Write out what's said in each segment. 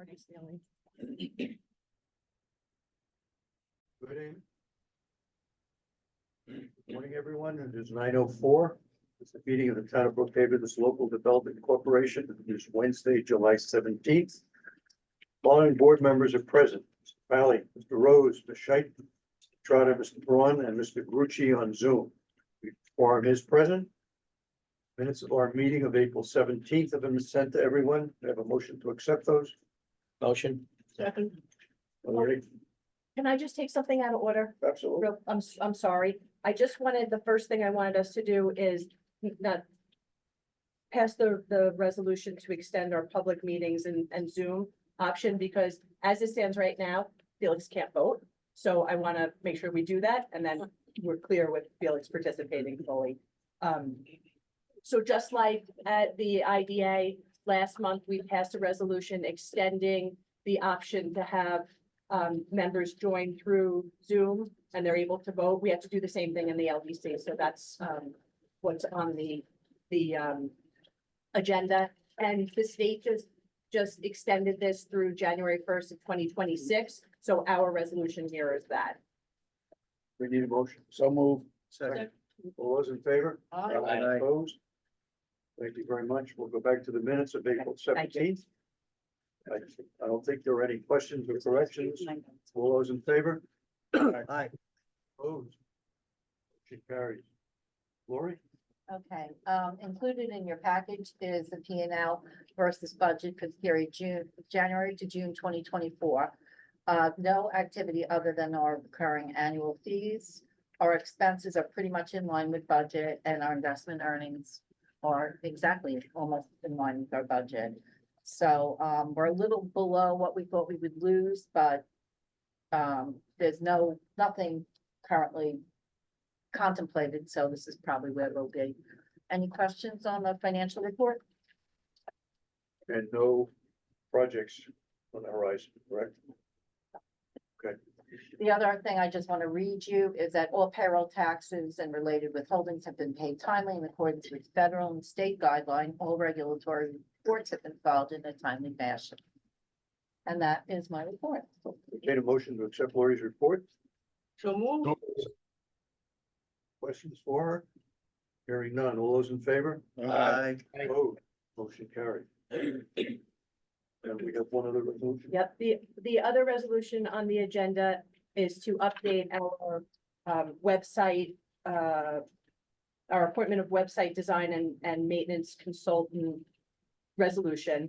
Good evening. Good morning, everyone. It is 9:04. It's the meeting of the town of Brookhaven, this local development corporation. It is Wednesday, July 17th. Following board members are present: Mr. Valley, Mr. Rose, Ms. Scheit, Mr. Trotter, Mr. Braun, and Mr. Grucci on Zoom. The quorum is present. Minutes of our meeting of April 17th have been sent to everyone. I have a motion to accept those. Motion. Second. All right, Can I just take something out of order? absolutely. I'm sorry. I just wanted, the first thing I wanted us to do is not pass the resolution to extend our public meetings and Zoom option, because as it stands right now, Felix can't vote. So I want to make sure we do that, and then we're clear with Felix participating fully. So just like at the IDA last month, we passed a resolution extending the option to have members join through Zoom and they're able to vote. We have to do the same thing in the LDC. So that's what's on the agenda. And the state just extended this through January 1st of 2026. So our resolution mirrors that. We need a motion. So move. Second. All those in favor? Aye. Aye. Opposed? Thank you very much. We'll go back to the minutes of April Thank you. 17th. I don't think there are any questions or corrections. All those in favor? Aye. Opposed? Motion carries. Lori? Okay, included in your package is the P and L versus budget for the period January to June 2024. No activity other than our recurring annual fees. Our expenses are pretty much in line with budget, and our investment earnings are exactly almost in line with our budget. So we're a little below what we thought we would lose, but there's nothing currently contemplated, so this is probably where we'll be. Any questions on the financial report? And no projects on the horizon, correct? Okay, The other thing I just want to read you is that all payroll taxes and related withholdings have been paid timely in accordance with federal and state guideline. All regulatory reports have been filed in a timely fashion. And that is my report. entertain a motion to accept Lori's report. So move. Questions for her? Hearing none. All those in favor? Aye. Opposed? Motion carried. And we have one other resolution. Yep, the other resolution on the agenda is to update our website, our appointment of website design and maintenance consultant resolution.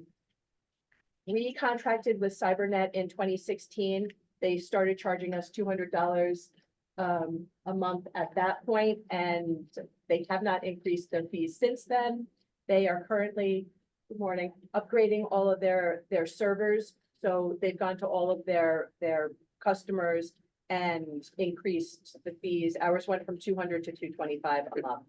We contracted with Cybernet in 2016. They started charging us $200 a month at that point, and they have not increased their fees since then. They are currently, good morning, upgrading all of their servers. So they've gone to all of their customers and increased the fees. Ours went from 200 to 225 a month.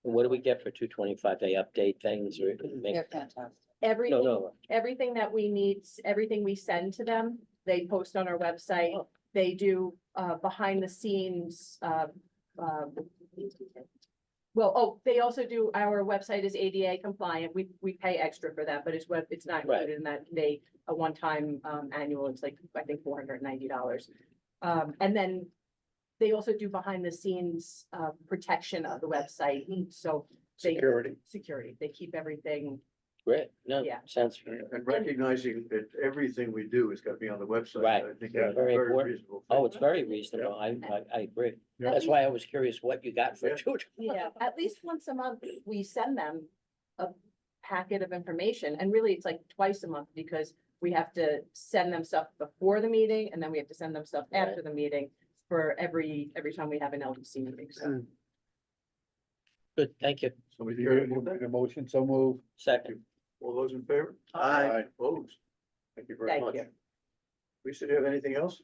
What do we get for 225? They update things or make? They're fantastic. Everything, No. everything that we need, everything we send to them, they post on our website. They do behind the scenes. They also do, our website is ADA compliant. We pay extra for that, but it's not Right. included in that. A one-time annual, it's like, I think $490. And then they also do behind the scenes protection of the website. So they, security, they keep everything. Great. No, Yeah. sounds And recognizing that everything we do has got to be on the website. Right. I think Yeah. that's Very very important. reasonable. Oh, it's very reasonable. I agree. Yeah. That's why I was curious what you got for Yeah. two. Yeah, at least once a month, we send them a packet of information, and really it's like twice a month, because we have to send them stuff before the meeting, and then we have to send them stuff after the meeting for every time we have an LDC meeting, so. Good, thank you. Somebody here move that? Motion, so move. Second. All those in favor? Aye. Opposed? Thank you very Thank much. you. Lisa, do you have anything else?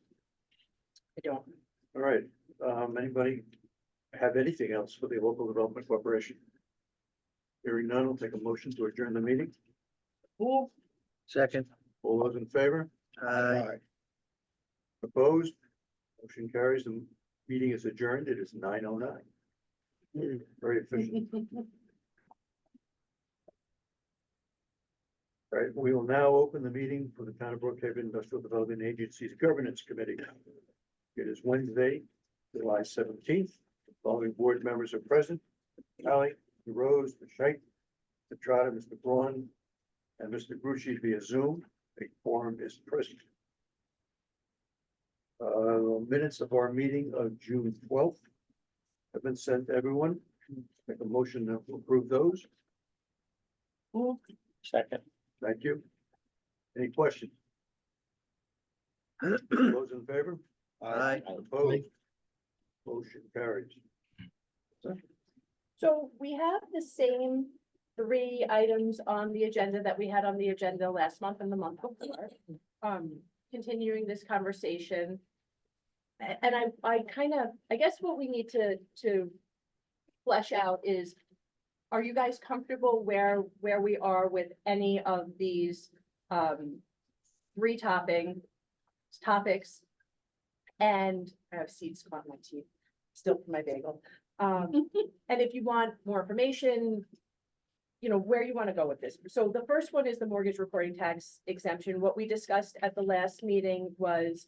I don't. All right, anybody have anything else for the local development corporation? Hearing none, we'll take a motion to adjourn the meeting. Second. All those in favor? Aye. Opposed? Motion carries. The meeting is adjourned. It is 9:09. Very efficient. All right, we will now open the meeting for the Town of Brookhaven Industrial Development Agency's Governance Committee. It is Wednesday, July 17th. The following board members are present: Ally, Mr. Rose, Ms. Scheit, Mr. Trotter, Mr. Braun, and Mr. Grucci via Zoom. A quorum is present. Minutes of our meeting of June 12th have been sent to everyone. Make a motion to approve those. Second. Thank you. Any questions? Those in favor? Aye. Opposed? Motion carries. So we have the same three items on the agenda that we had on the agenda last month and the month before. Continuing this conversation. And I guess what we need to flesh out is, are you guys comfortable where we are with any of these three topics? And I have seeds caught in my teeth, still for my bagel. And if you want more information, you know, where you want to go with this. So the first one is the mortgage recording tax exemption. What we discussed at the last meeting was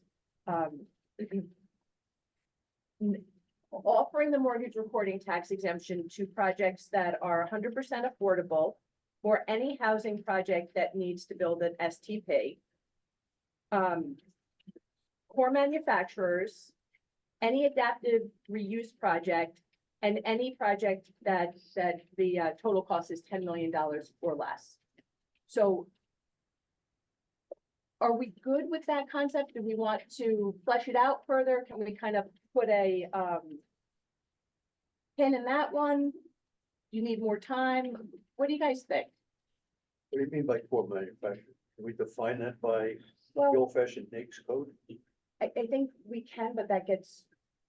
offering the mortgage recording tax exemption to projects that are 100% affordable, or any housing project that needs to build an STP. Core manufacturers, any adaptive reuse project, and any project that the total cost is $10 million or less. So are we good with that concept? Do we want to flesh it out further? Can we kind of put a pin in that one? Do you need more time? What do you guys think? What do you mean by core manufacturing? Can we define that by the Well, old fashioned NAICS code? I think we can, but that gets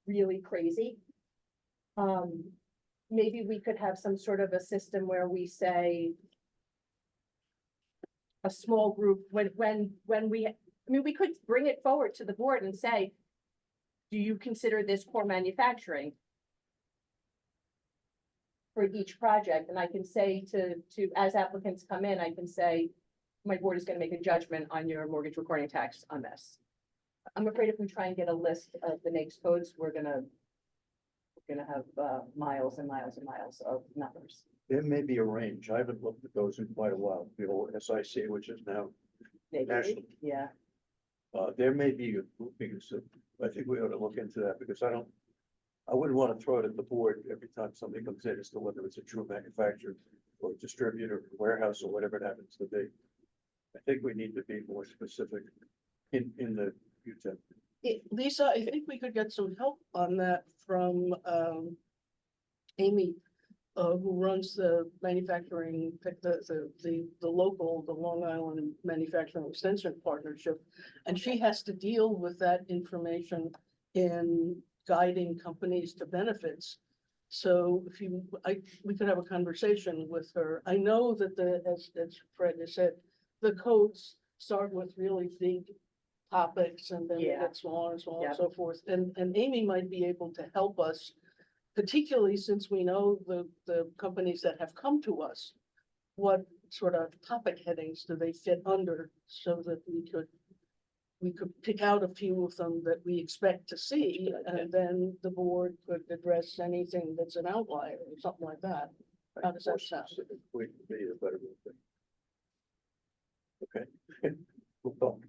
really crazy. Maybe we could have some sort of a system where we say a small group, when we, I mean, we could bring it forward to the board and say, do you consider this core manufacturing for each project? And I can say to, as applicants come in, I can say, my board is gonna make a judgment on your mortgage recording tax on this. I'm afraid if we try and get a list of the NAICS codes, we're gonna have miles and miles and miles of numbers. There may be a range. I haven't looked at those in quite a while. The old SIC, which is now, Maybe, National. yeah, there may be a grouping, so I think we ought to look into that, because I wouldn't want to throw it at the board every time somebody comes in as to whether it's a true manufacturer or distributor, warehouse, or whatever it happens to be. I think we need to be more specific in the UTEP. Lisa, I think we could get some help on that from Amy, who runs the manufacturing, the local, the Long Island Manufacturing Extension Partnership. And she has to deal with that information in guiding companies to benefits. So if we could have a conversation with her. I know that as Fred has said, the codes start with really big topics and then Yeah. get smaller and smaller Yeah. and so forth. And Amy might be able to help us, particularly since we know the companies that have come to us. What sort of topic headings do they fit under, so that we could pick out a few of them that we expect to see, and then the board could address anything that's an outlier or something like that. How does that sound? Would be a better thing. Okay. We'll talk.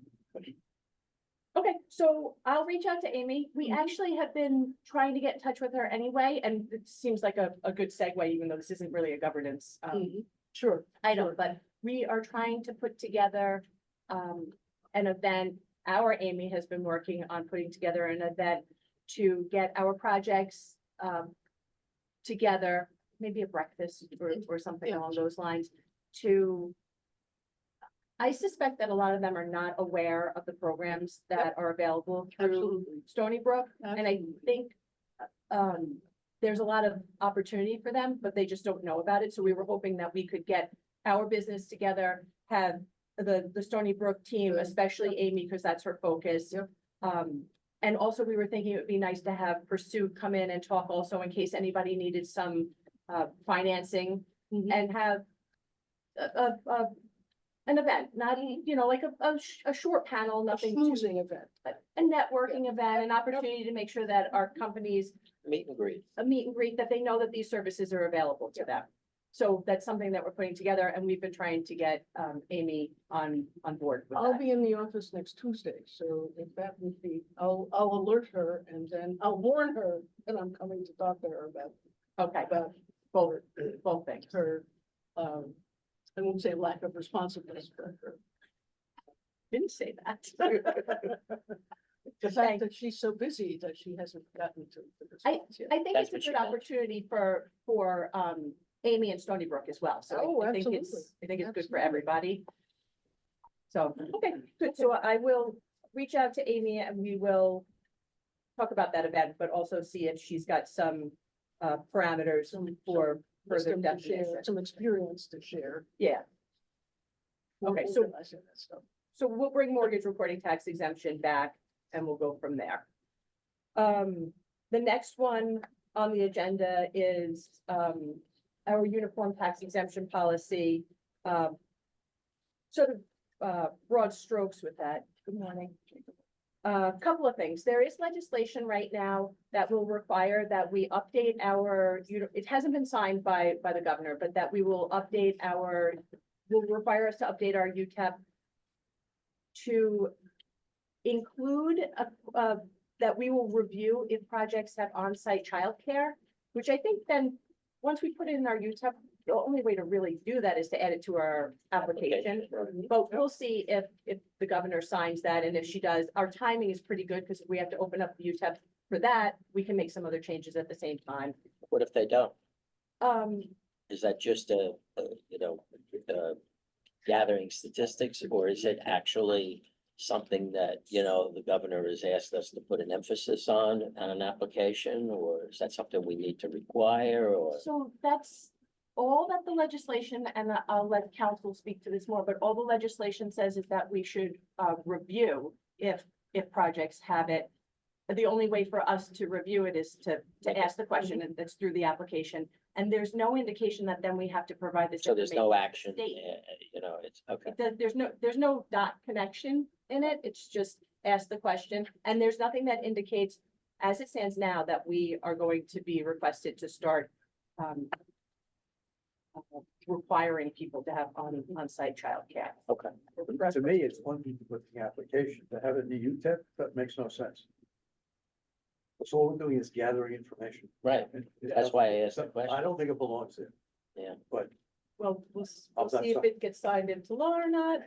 okay, so I'll reach out to Amy. We Mhm. actually have been trying to get in touch with her anyway, and it seems like a good segue, even though this isn't really a governance Sure. item, Sure. but we are trying to put together an event. Our Amy has been working on putting together an event to get our projects together, maybe a breakfast or something Yeah. along those lines, to I suspect that a lot of them are not aware of the programs that are available through Absolutely. Stony Brook. And I Absolutely. think there's a lot of opportunity for them, but they just don't know about it. So we were hoping that we could get our business together, have the Stony Brook team, Good. especially Amy, because that's her focus. Yep. And also we were thinking it would be nice to have Pursuit come in and talk also in case anybody needed some financing Mhm. and have an event, not, like a short panel, A nothing schmoozing event. a networking event, an opportunity to make sure that our companies, Meet and greet. a meet and greet, that they know that these services are available to them. So that's something that we're putting together, and we've been trying to get Amy on board with I'll that. be in the office next Tuesday, so if that would be, I'll alert her and then I'll warn her that I'm coming to talk to her Okay, about both things. her, I won't say lack of responsiveness, but her, Didn't say that. the fact that she's so busy that she hasn't gotten to the response yet. I think That's it's a what she good meant. opportunity for Amy and Stony Brook as well. So Oh, I think absolutely. I think it's good for Absolutely. everybody. So, okay, good. So I will reach out to Amy and we will talk about that event, but also see if she's got some parameters for further Wisdom to share, definition. some experience to share. Yeah, Okay, so- Organizing that stuff. so we'll bring mortgage recording tax exemption back and we'll go from there. The next one on the agenda is our uniform tax exemption policy. Sort of broad strokes with that. Good morning. A couple of things. There is legislation right now that will require that we update it hasn't been signed by the governor, but that we will update will require us to update our UTEP to include that we will review if projects have on-site childcare, which I think then, once we put it in our UTEP, the only way to really do that is to add it to our application. But we'll see if the governor signs that, and if she does, our timing is pretty good, because if we have to open up the UTEP for that, we can make some other changes at the same time. What if they don't? Um, Is that just gathering statistics, or is it actually something that, the governor has asked us to put an emphasis on an application, or is that something we need to require, or? So that's all that the legislation, and I'll let council speak to this more, but all the legislation says is that we should review if projects have it. The only way for us to review it is to ask the question, and that's through the application. And there's no indication that then we have to provide this. So there's no information to the action, state. it's, okay. There's no dot connection in it. It's just ask the question. And there's nothing that indicates, as it stands now, that we are going to be requested to start requiring people to have on-site childcare. Okay. To me, it's one thing to put the application, to have it in the UTEP, that makes no sense. So all we're doing is gathering information. Right, that's why I asked the question. I don't think it belongs there. Yeah. But Well, we'll I'm not see if sure. it gets signed into law or not.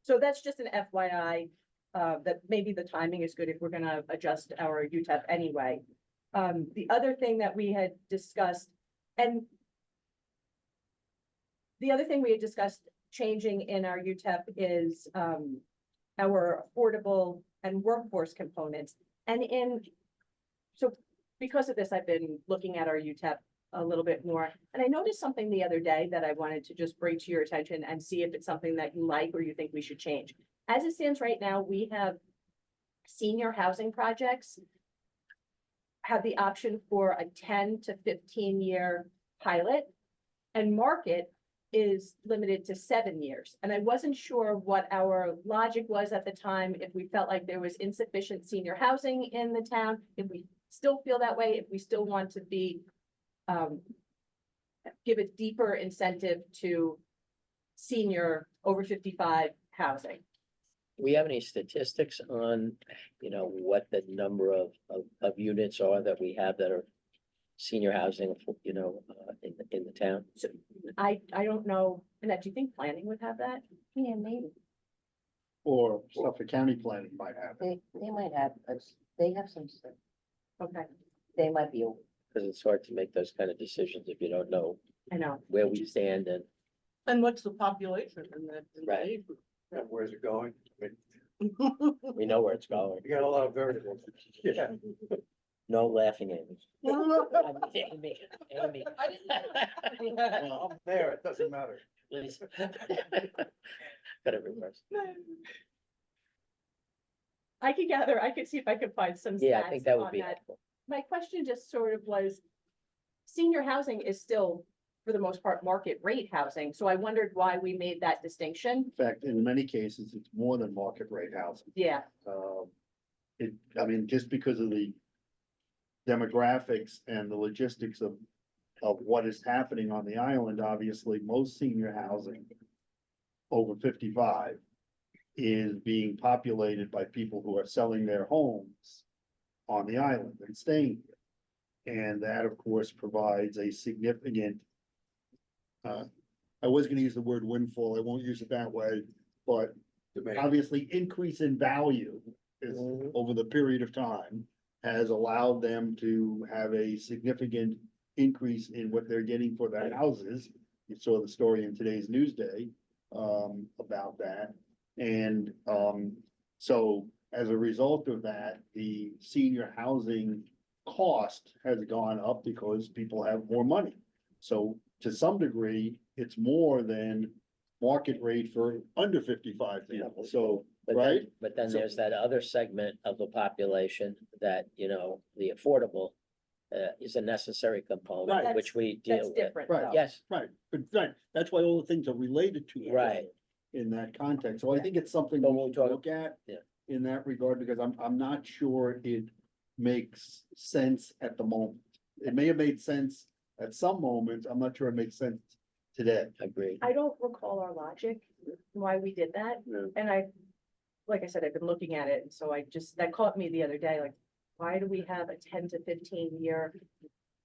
So that's just an FYI, that maybe the timing is good if we're gonna adjust our UTEP anyway. The other thing that we had discussed, and the other thing we had discussed changing in our UTEP is, our affordable and workforce components. So because of this, I've been looking at our UTEP a little bit more. And I noticed something the other day that I wanted to just bring to your attention and see if it's something that you like or you think we should change. As it stands right now, we have senior housing projects have the option for a 10 to 15-year pilot, and market is limited to 7 years. And I wasn't sure what our logic was at the time, if we felt like there was insufficient senior housing in the town, if we still feel that way, if we still want to be, give a deeper incentive to senior over 55 housing. We have any statistics on, what the number of units are that we have that are senior housing, in the town? So I don't know, Annette, do you think planning would have that? Yeah, maybe. Or Suffolk County Planning might have it. They might have, they have some, stuff. Okay, they might be. Because it's hard to make those kind of decisions if you don't know I know. where we stand and. And what's the population in that? Right. age group? and where's it going? I mean, We know where it's going. you got a lot of variables. Yeah. No laughing, Amy. Amy, Amy. Well, I'm there, it doesn't matter. Please. Got it reversed. I could see if I could find some Yeah, I stats think that would on be that. helpful. My question just sort of was, senior housing is still for the most part, market rate housing. So I wondered why we made that distinction. In fact, in many cases, it's more than market rate housing. Yeah, I mean, just because of the demographics and the logistics of what is happening on the island, obviously, most senior housing over 55 is being populated by people who are selling their homes on the island and staying here. And that, of course, provides a significant, I was gonna use the word windfall, I won't use it that way, but obviously increase in value is, over the period of time, has allowed them to have a significant increase in what they're getting for their houses. You saw the story in today's Newsday, about that. And, so as a result of that, the senior housing cost has gone up because people have more money. So to some degree, it's more than market rate for under 55 people. So, But right? then, but then So- there's that other segment of the population that, the affordable is a necessary component, Right. which we that's deal with. different. Right. though. Yes, Right, but right, that's why all the things are related to. each other right. In that context, so I think it's something But we we'll should talk- look at. yeah. In that regard, because I'm not sure it makes sense at the moment. It may have made sense at some moments, I'm not sure it makes sense today. Agreed. I don't recall our logic, why we did that. Yeah. And like I said, I've been looking at it, and so that caught me the other day, like, why do we have a 10 to 15 year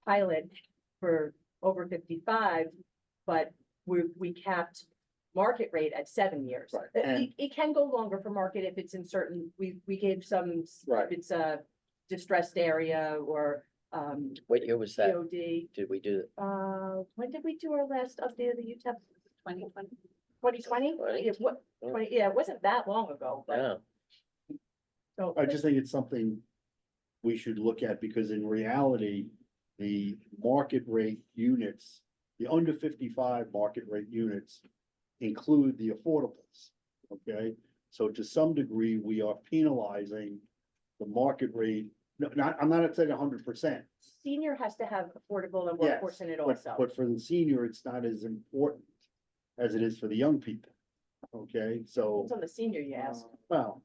pilot for over 55? But we capped market rate at 7 years. Right, It, and- it can go longer for market if it's in certain, we gave some, Right. if it's a distressed area or, What year was that? POD. Did we do? When did we do our last update of the UTEP? 2020. 2020? Right. Yeah, what, 20, yeah, it wasn't that long ago, but, Yeah, so. I just think it's something we should look at, because in reality, the market rate units, the under 55 market rate units include the affordables, okay? So to some degree, we are penalizing the market rate, no, I'm not saying 100%. Senior has to have affordable and Yes, workforce in it But, also. but for the senior, it's not as important as it is for the young people, okay? So, It's on the senior, you ask. well,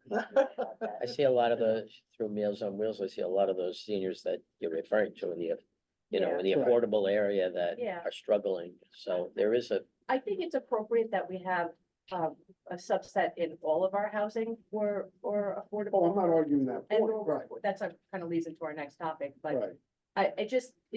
I see a lot of those through Meals on Wheels. I see a lot of those seniors that you're referring to in the, in the Yeah. Right. affordable area that Yeah. are struggling. So there is I think it's appropriate that we have, a subset in all of our housing or affordable. oh, I'm not arguing that And point, or right, workforce. That's a kind of leads into our next topic, but right. it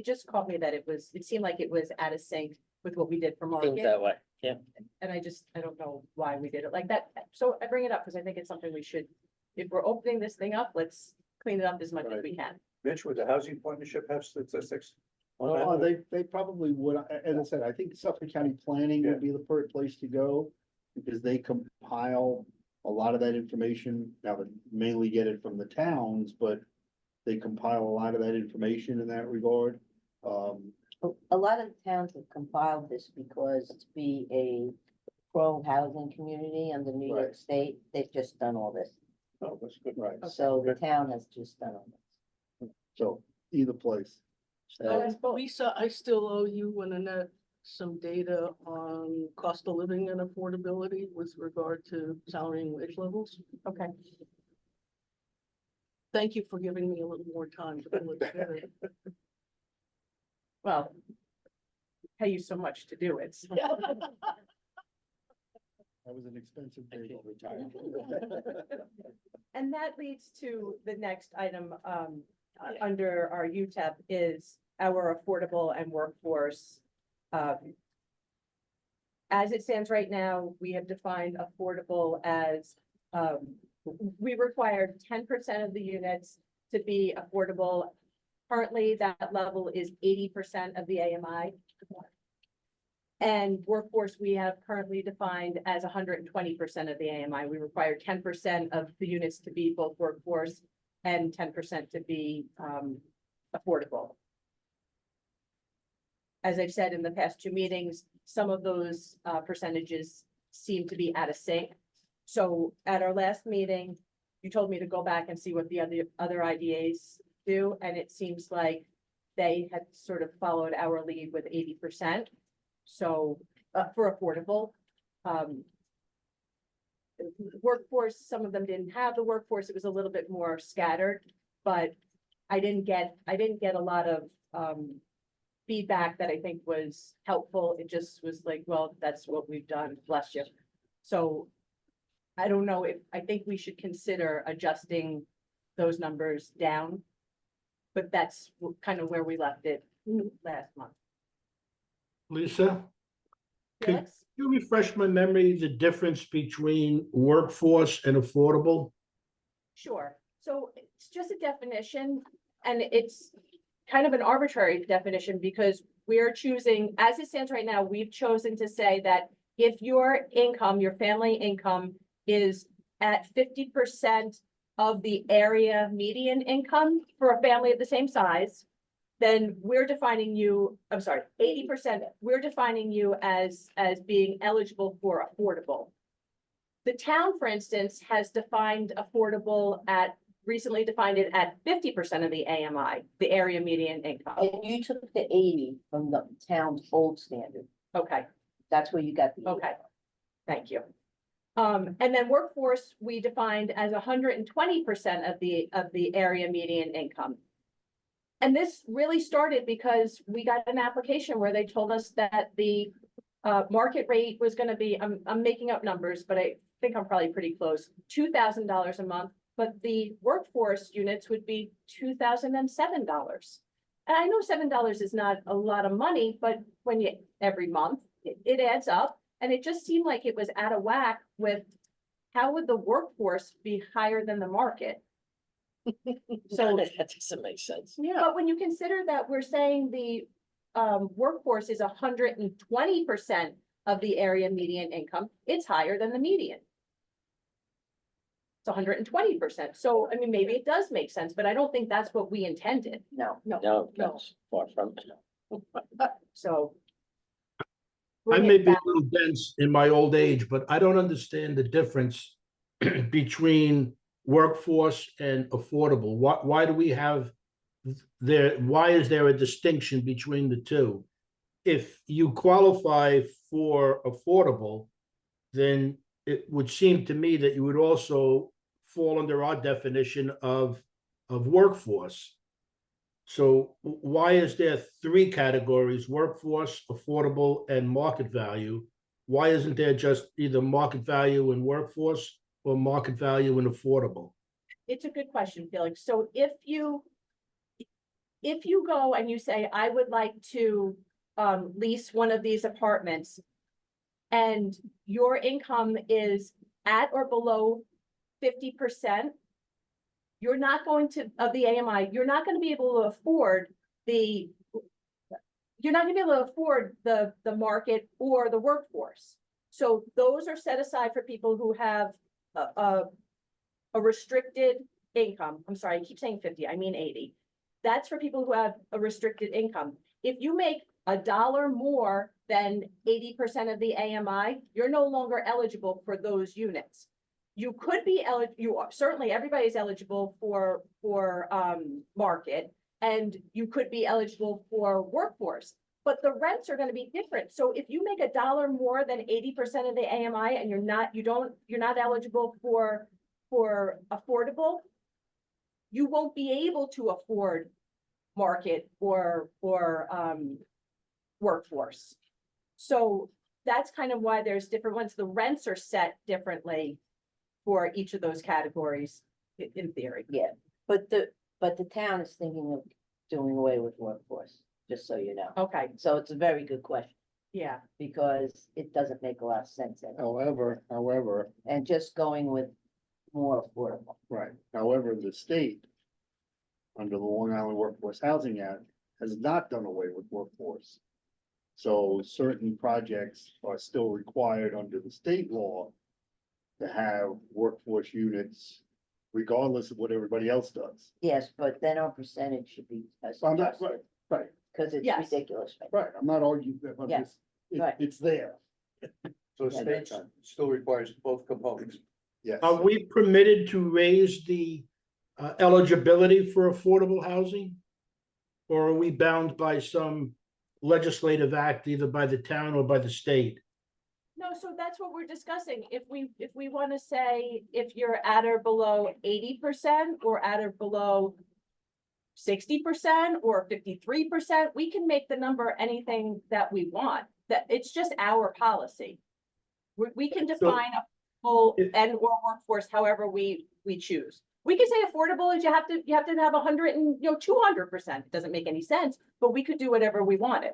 just caught me that it seemed like it was out of sync with what we did for seems market. that way. Yeah, And I don't know why we did it like that. So I bring it up because I think it's something we should, if we're opening this thing up, let's clean it up as much as Right. we can. Mitch, would the housing partnership have statistics? on Oh, that? they probably would, as I said, I think Suffolk County Planning Yeah. would be the perfect place to go, because they compile a lot of that information. Now, they mainly get it from the towns, but they compile a lot of that information in that regard. A lot of towns have compiled this because to be a pro-housing community under New York Right. State, they've just done all this. Oh, that's good, right, So the town has just done all this. so either place. so Lisa, I still owe you and Annette some data on cost of living and affordability with regard to salary and wage levels. Okay. Thank you for giving me a little more time to pull it together. Well, pay you so much to do it. so. That was an expensive I day. feel retired. And that leads to the next item, under our UTEP is our affordable and workforce. As it stands right now, we have defined affordable as, we required 10% of the units to be affordable. Currently, that level is 80% of the AMI. And workforce, we have currently defined as 120% of the AMI. We require 10% of the units to be both workforce and 10% to be affordable. As I've said in the past 2 meetings, some of those percentages seem to be out of sync. So at our last meeting, you told me to go back and see what the other IDAs do, and it seems like they had sort of followed our lead with 80%. So, for affordable, workforce, some of them didn't have the workforce. It was a little bit more scattered, but I didn't get a lot of, feedback that I think was helpful. It just was like, well, that's what we've done, bless you. So I don't know I think we should consider adjusting those numbers down. But that's kind of where we left it last month. Lisa, Could- Felix? you refresh my memory, the difference between workforce and affordable? Sure. So it's just a definition, and it's kind of an arbitrary definition because we're choosing, as it stands right now, we've chosen to say that if your income, your family income is at 50% of the area median income for a family of the same size, then we're defining you, I'm sorry, 80%, we're defining you as being eligible for affordable. The town, for instance, has defined affordable recently defined it at 50% of the AMI, the area median income. And you took the 80 from the town's old standard. Okay, That's where you got the. 80. okay, thank you. And then workforce, we defined as 120% of the area median income. And this really started because we got an application where they told us that the market rate was gonna be, I'm making up numbers, but I think I'm probably pretty close, $2,000 a month, but the workforce units would be $2,007. And I know $7 is not a lot of money, but when you, every month, it adds up. And it just seemed like it was out of whack with how would the workforce be higher than the market? So, That doesn't make sense. but when you consider that we're saying the workforce is 120% of the area median income, it's higher than the median. It's 120%. So, I mean, maybe it does make sense, but I don't think that's what we intended. No. No, that's far from it. So. I bring may it be a back. little dense in my old age, but I don't understand the difference between workforce and affordable. Why do we have why is there a distinction between the two? If you qualify for affordable, then it would seem to me that you would also fall under our definition of workforce. So why is there three categories: workforce, affordable, and market value? Why isn't there just either market value and workforce or market value and affordable? It's a good question, Felix. So if you go and you say, I would like to lease one of these apartments, and your income is at or below 50%, you're not going to, of the AMI, you're not going to be able to afford the market or the workforce. So those are set aside for people who have a restricted income. I'm sorry, I keep saying 50, I mean 80. That's for people who have a restricted income. If you make $1 more than 80% of the AMI, you're no longer eligible for those units. You could be certainly everybody's eligible for market, and you could be eligible for workforce, but the rents are going to be different. So if you make $1 more than 80% of the AMI and you're not eligible for affordable, you won't be able to afford market or workforce. So that's kind of why there's different ones. The rents are set differently for each of those categories in theory. Yeah, but the town is thinking of doing away with workforce, just so you know. Okay, So it's a very good question, yeah, because it doesn't make a lot of sense. However, And just going with more affordable. right, however, the state, under the Long Island Workforce Housing Act, has not done away with workforce. So certain projects are still required under the state law to have workforce units regardless of what everybody else does. Yes, but then our percentage should be I'm not, adjusted, right, because it's Yes. ridiculous. right, I'm not arguing that, I'm Yeah, just, right. it's there. So Yeah, state still requires both components. Yes. Are we permitted to raise the eligibility for affordable housing? Or are we bound by some legislative act either by the town or by the state. No, so that's what we're discussing. If we want to say if you're at or below 80% or at or below 60% or 53%, we can make the number anything that we want. That it's just our policy. We can define a full and or workforce however we choose. We could say affordable is you have to have 100 and 200%. It doesn't make any sense, but we could do whatever we wanted.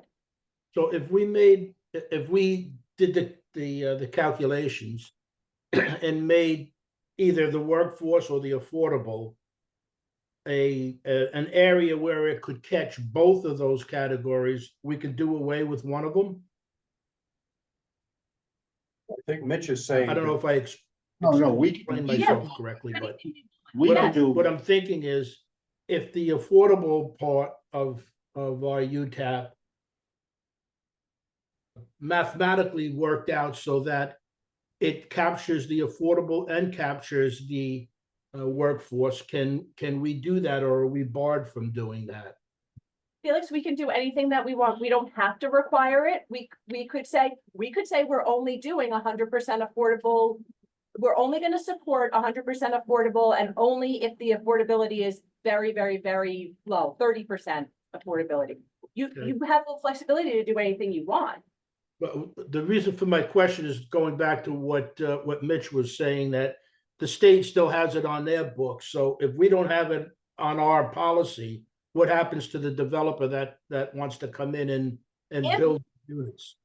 So if we did the calculations and made either the workforce or the affordable an area where it could catch both of those categories, we could do away with one of them. I think Mitch is saying. I don't know if I No, we explained can, myself correctly, but we can do. what I'm thinking is if the affordable part of our UTAP mathematically worked out so that it captures the affordable and captures the workforce, can we do that, or are we barred from doing that? Felix, we can do anything that we want. We don't have to require it. We could say we're only doing 100% affordable. We're only going to support 100% affordable, and only if the affordability is very, very, very low, 30% affordability. You have the flexibility to do anything you want. But the reason for my question is going back to what Mitch was saying, that the state still has it on their books. So if we don't have it on our policy, what happens to the developer that wants to come in and build units?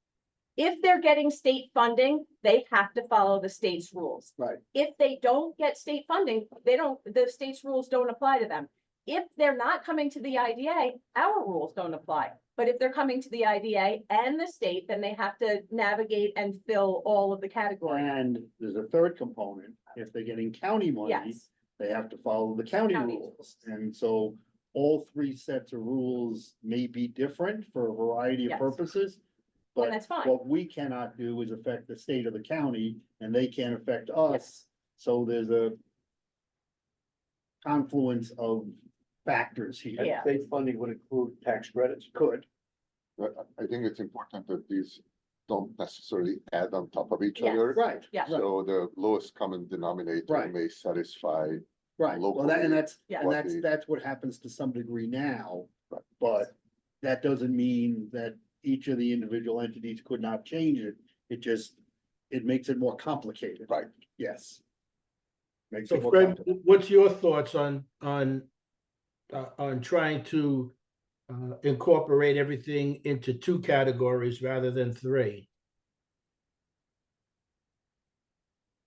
If they're getting state funding, they have to follow the state's rules. Right. If they don't get state funding, the state's rules don't apply to them. If they're not coming to the IDA, our rules don't apply. But if they're coming to the IDA and the state, then they have to navigate and fill all of the categories. And there's a third component. If they're getting county money, Yes, they have to follow the county County rules. And so all three sets of rules may be different for a variety of Yes. purposes. But that's fine. what we cannot do is affect the state or the county, and they can't affect us. So there's a confluence of factors here. Yeah. State funding would include tax credits. Could. But I think it's important that these don't necessarily add on top of each Yes. other. Right. Yeah. So the lowest common denominator Right. may satisfy. Right, well, that, and that's, Yeah. and that's what happens to some degree now, but that doesn't mean that each of the individual entities could not change it. It makes it more complicated. Right. Yes. Makes So it more Fred, complicated. what's your thoughts on trying to incorporate everything into two categories rather than three?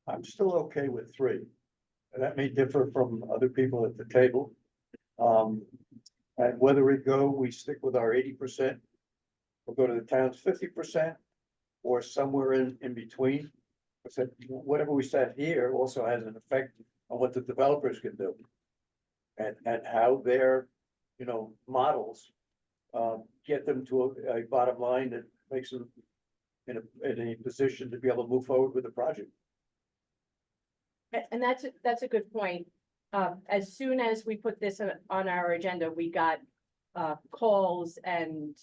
I'm still okay with three. And that may differ from other people at the table. And whether we stick with our 80%, we'll go to the town's 50%, or somewhere in between. Except whatever we set here also has an effect on what the developers can do. And how their, models, get them to a bottom line that makes them in a position to be able to move forward with the project. And that's a good point. As soon as we put this on our agenda, we got calls and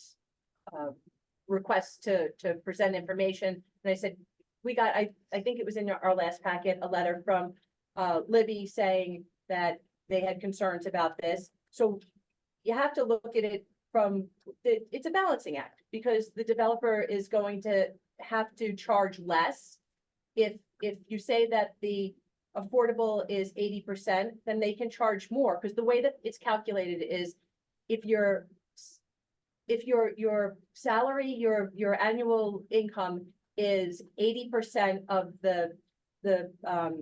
requests to present information. And I said, we got, I think it was in our last packet, a letter from Libby saying that they had concerns about this. So you have to look at it from, it's a balancing act, because the developer is going to have to charge less. If you say that the affordable is 80%, then they can charge more, because the way that it's calculated is if your salary, your annual income is 80% of the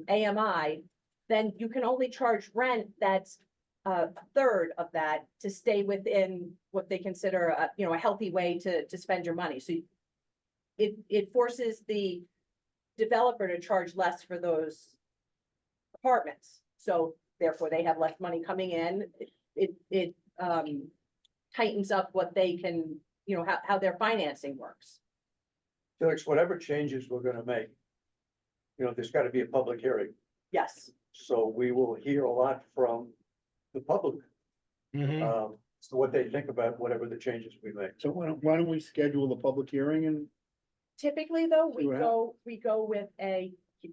AMI, then you can only charge rent that's a third of that to stay within what they consider a healthy way to spend your money. So it forces the developer to charge less for those apartments. So therefore they have less money coming in. It tightens up what they can, how their financing works. Felix, whatever changes we're gonna make, there's gotta be a public hearing. Yes. So we will hear a lot from the public. Mhm. So what they think about whatever the changes we make. So why don't we schedule the public hearing and Typically, though, See what happens. we go with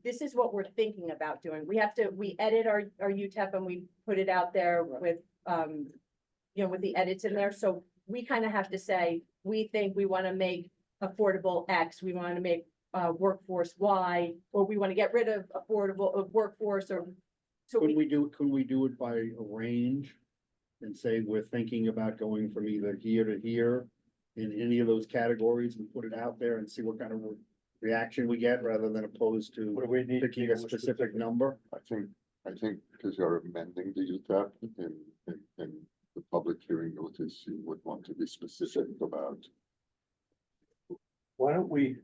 this is what we're thinking about doing. We edit our UTEP and we put it out there with, with the edits in there. So we kind of have to say, we think we want to make affordable X, we want to make workforce Y, or we want to get rid of workforce, or. So could we do it by a range? And say we're thinking about going from either here to here in any of those categories and put it out there and see what kind of reaction we get rather than opposed What to do we need? picking a specific number. I think because you're amending the UTAP in the public hearing notice, you would want to be specific about. Why don't we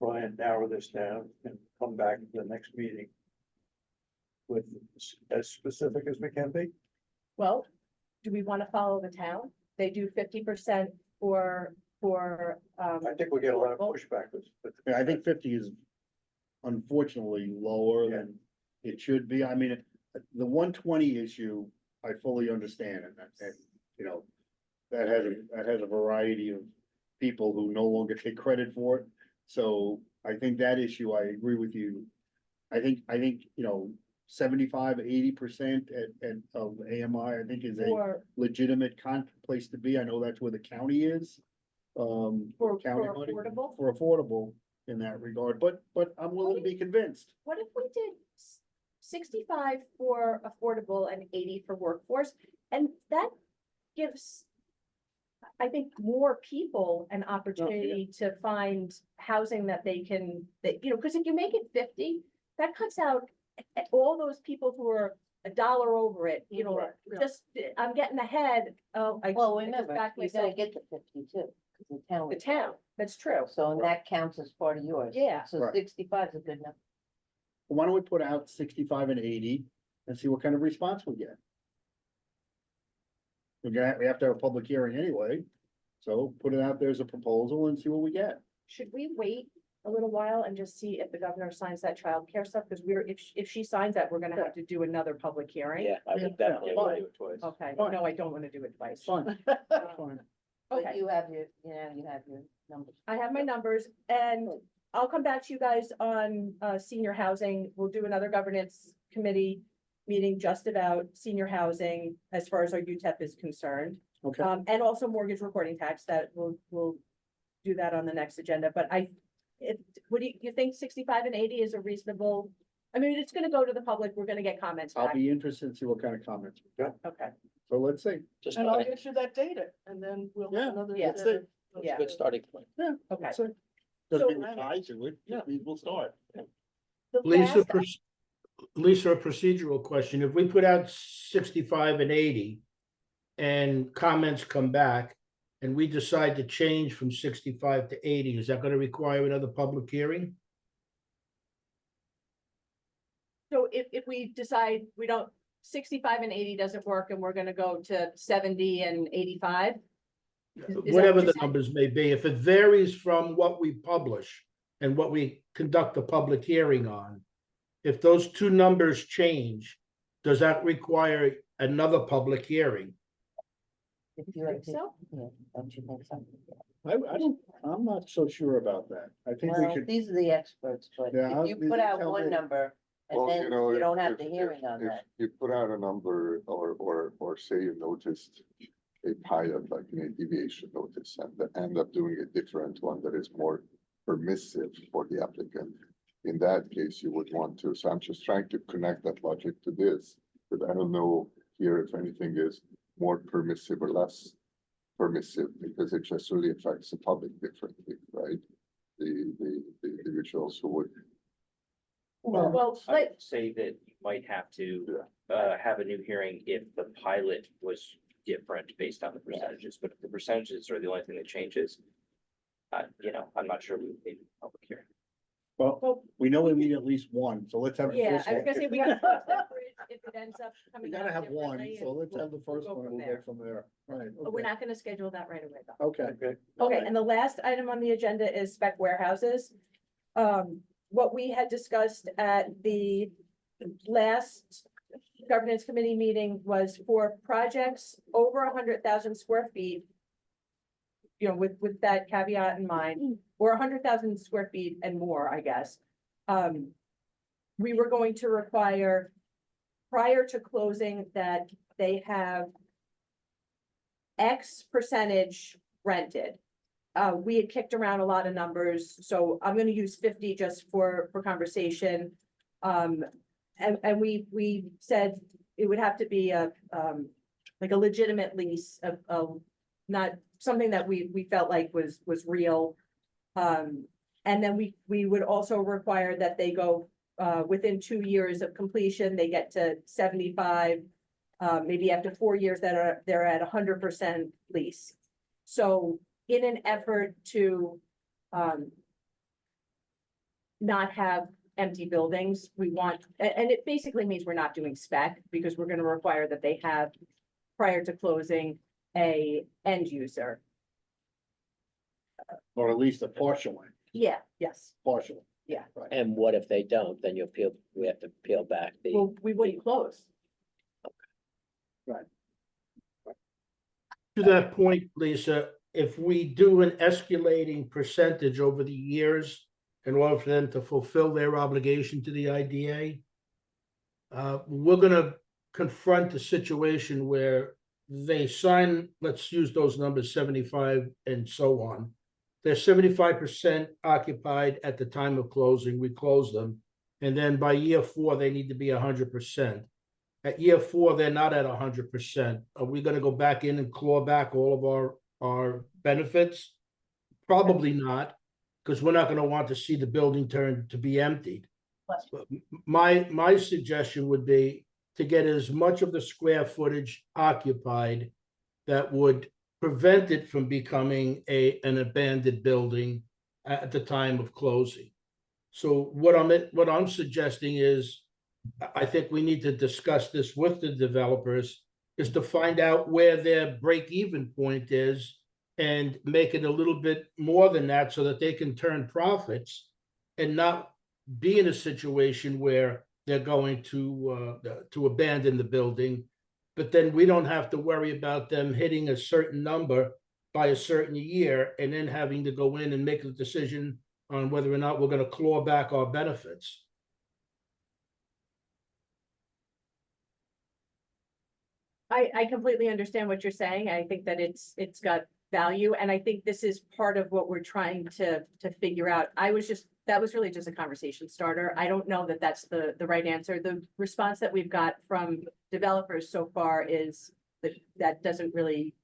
try and narrow this down and come back to the next meeting with as specific as we can be? Well, do we want to follow the town? They do 50% for. I think we get a lot of affordable. pushback, but. Yeah, I think 50 is unfortunately lower than it should be. I mean, the 120 issue, I fully understand, and that has a variety of people who no longer take credit for it. So I think that issue, I agree with you. I think, 75-80% of AMI, I think is a For, legitimate place to be. I know that's where the county is. for County money affordable. for affordable in that regard, but I'm willing to be convinced. What if we did 65 for affordable and 80 for workforce? And that gives, I think, more people an opportunity to find housing that they can, because if you make it 50, that cuts out all those people who are $1 over it, Right, yeah. just, I'm getting ahead. Oh, Well, I just remember, backed you gotta myself. get to 52, because the town. The town, that's true. So and that counts as part of yours. Yeah. So Right. 65 is a good number. Why don't we put out 65 and 80 and see what kind of response we get? We have to have a public hearing anyway, so put it out there as a proposal and see what we get. Should we wait a little while and just see if the governor signs that childcare stuff? Because if she signs that, we're gonna have to do another public hearing. Yeah, I would definitely want to do it twice. Okay, Fine. no, I don't want to do it twice. Fine, fine. But Okay, you have your, you have your numbers. I have my numbers and I'll come back to you guys on senior housing. We'll do another governance committee meeting just about senior housing as far as our UTEP is concerned. Okay. And also mortgage recording tax that we'll do that on the next agenda, but what do you think 65 and 80 is a reasonable? I mean, it's gonna go to the public, we're gonna get comments I'll back. be interested to see what kind of comments. we get. Okay, So let's see. Just And I'll a get you that data, and then we'll Yeah, have another. yeah. That's it. Yeah. good starting point. Yeah. okay. Let's see. Doesn't mean So- we're tied to it, just means we'll start. The Lisa, last- Lisa, a procedural question. If we put out 65 and 80 and comments come back and we decide to change from 65 to 80, is that going to require another public hearing? So if we decide we don't, 65 and 80 doesn't work and we're gonna go to 70 and 85? Is that Whatever what you're the saying? numbers may be, if it varies from what we publish and what we conduct a public hearing on, if those two numbers change, does that require another public hearing? If you Think so? Yeah, don't you think so? I'm not so sure about that. I think we Well, should, these are the experts, but Yeah, if you these put are out tell one me. number and Well, then you if- don't have if- the hearing on if that. You put out a number or say you noticed a pilot, like a deviation notice, and end up doing a different one that is more permissive for the applicant. In that case, you would want to, so I'm just trying to connect that logic to this, but I don't know here if anything is more permissive or less permissive, because it just really affects the public differently, right? The individuals who would. Well, I would say that you might have to have a new hearing if the pilot was different based on the percentages, but if the percentages are the only thing that changes. I'm not sure we would need a public hearing. well, we know we need at least one, so let's have. the yeah, first I was one. gonna say, we gotta cross that bridge if it ends up We coming gotta out have one, differently, so and let's have the we'll first go one and from we'll there. go from there. Right. But we're okay. not gonna schedule that right away, though. Okay. Okay, and the last item on the agenda is spec warehouses. What we had discussed at the last governance committee meeting was for projects over 100,000 square feet. You know, with that caveat in mind, or 100,000 square feet and more, I guess. We were going to require, prior to closing, that they have X percentage rented. We had kicked around a lot of numbers, so I'm gonna use 50 just for conversation. And we said it would have to be like a legitimate lease of not something that we felt like was real. And then we would also require that they go within 2 years of completion, they get to 75. Maybe after 4 years they're at 100% lease. So in an effort to not have empty buildings, we want, and it basically means we're not doing spec, because we're gonna require that they have, prior to closing, a end user. Or at least a partial one, Yeah, yes, partial. Yeah. Right. And what if they don't? Then we have to peel back the. well, we wouldn't close. To that point, Lisa, if we do an escalating percentage over the years in order for them to fulfill their obligation to the IDA, we're gonna confront a situation where they sign, let's use those numbers, 75 and so on. They're 75% occupied at the time of closing, we close them. And then by year 4, they need to be 100%. At year 4, they're not at 100%. Are we gonna go back in and claw back all of our benefits? Probably not, because we're not gonna want to see the building turned to be emptied. But my suggestion would be to get as much of the square footage occupied that would prevent it from becoming an abandoned building at the time of closing. So what I'm suggesting is, I think we need to discuss this with the developers, is to find out where their break-even point is and make it a little bit more than that so that they can turn profits and not be in a situation where they're going to abandon the building. But then we don't have to worry about them hitting a certain number by a certain year and then having to go in and make a decision on whether or not we're going to claw back our benefits. I completely understand what you're saying. I think that it's got value, and I think this is part of what we're trying to figure out. That was really just a conversation starter. I don't know that that's the right answer. The response that we've got from developers so far is that doesn't really,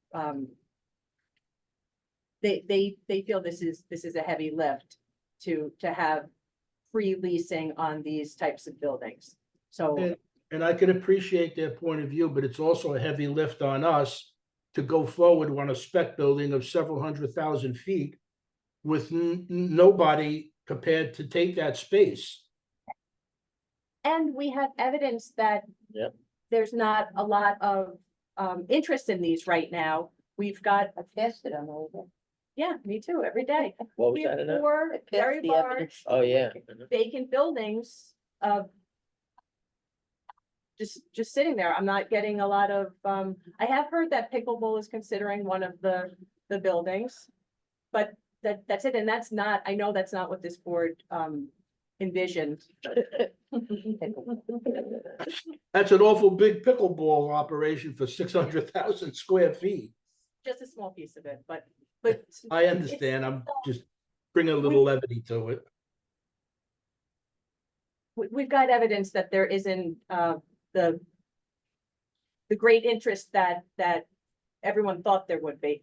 they feel this is a heavy lift to have free leasing on these types of buildings. So. And I can appreciate their point of view, but it's also a heavy lift on us to go forward on a spec building of several 100,000 feet with nobody prepared to take that space. And we have evidence that Yep. there's not a lot of interest in these right now. We've got, I passed it on the way there. yeah, me too, every day. What We was have that? Annette? 4 It passed very the large evidence. Oh, yeah. vacant buildings of just sitting there. I'm not getting a lot of, I have heard that pickleball is considering one of the buildings. But that's it, and that's not, I know that's not what this board envisioned. That's an awful big pickleball operation for 600,000 square feet. Just a small piece of it, but. I understand. I'm just bringing a little levity to it. We've got evidence that there isn't the great interest that everyone thought there would be.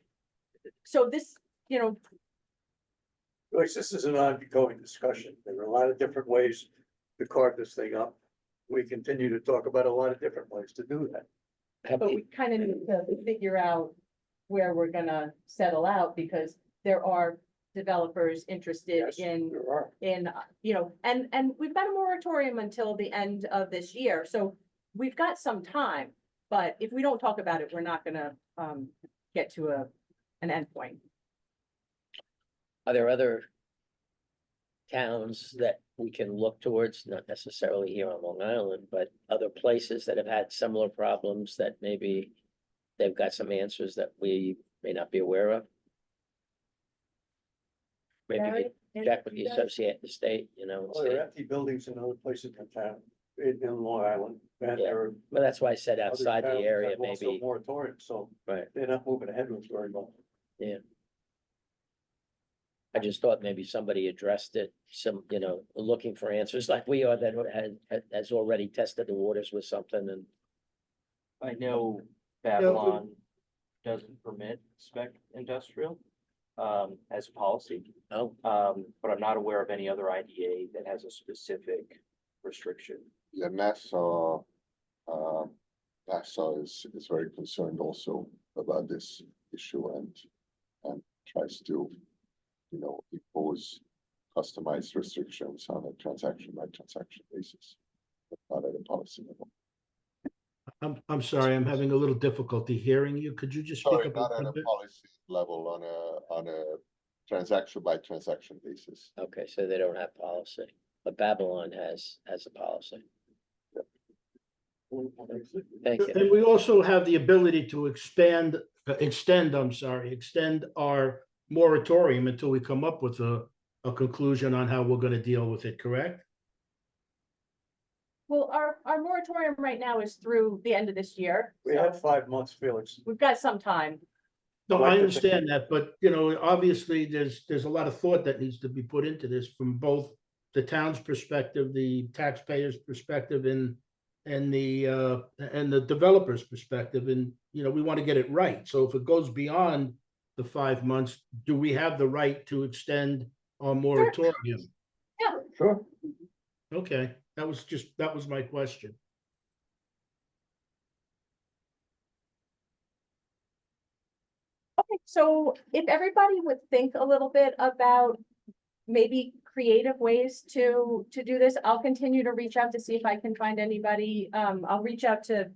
So this, Joyce, this is an ongoing discussion. There are a lot of different ways to carve this thing up. We continue to talk about a lot of different ways to do that. but we kind of need to figure out where we're gonna settle out, because there are developers interested Yes, in there are. and we've got a moratorium until the end of this year, so we've got some time. But if we don't talk about it, we're not gonna get to an endpoint. Are there other towns that we can look towards, not necessarily here on Long Island, but other places that have had similar problems that maybe they've got some answers that we may not be aware of? Maybe we could check with the associate, the state, you know, and Well, there see. are empty buildings in other places in town, in Long Island, and Yeah. there are. Well, that's why I said other outside the towns area, have also maybe, Moratorium, so right, they're not moving ahead with very well. I just thought maybe somebody addressed it, some, you know, looking for answers like we are that has already tested the waters with something and. I know Babylon doesn't permit spec industrial, as a policy. Oh, But I'm not aware of any other IDA that has a specific restriction. Yeah, NASA is very concerned also about this issue and tries to, impose customized restrictions on a transaction by transaction basis, but not at a policy level. I'm sorry, I'm having a little difficulty hearing you. Could you just speak Sorry, up not a at little a bit? policy level, on a transaction by transaction basis. okay, so they don't have policy, but Babylon has a policy. Thank you. And we also have the ability to extend our moratorium until we come up with a conclusion on how we're gonna deal with it, correct? Well, our moratorium right now is through the end of this year. We so had 5 months, Felix. we've got some time. No, Like I to understand that, but obviously there's a lot of thought that needs to be put into this from both the town's perspective, the taxpayers' perspective, and the developer's perspective, and we want to get it right. So if it goes beyond the 5 months, do we have the right to extend our moratorium? Sure. Okay, that was my question. Okay, so if everybody would think a little bit about maybe creative ways to do this, I'll continue to reach out to see if I can find anybody. I'll reach out to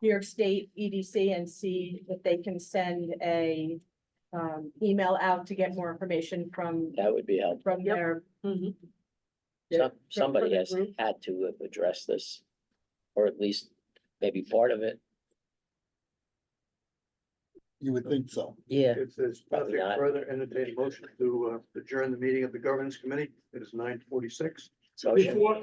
New York State EDC and see if they can send a email out to get more information from That would be helpful. their. Somebody the has group. had to address this, or at least maybe part of it. You would think so. Yeah. If there's Probably nothing not. further, entertain a motion to adjourn the meeting of the governance committee. It is 9:46. Motion. Before,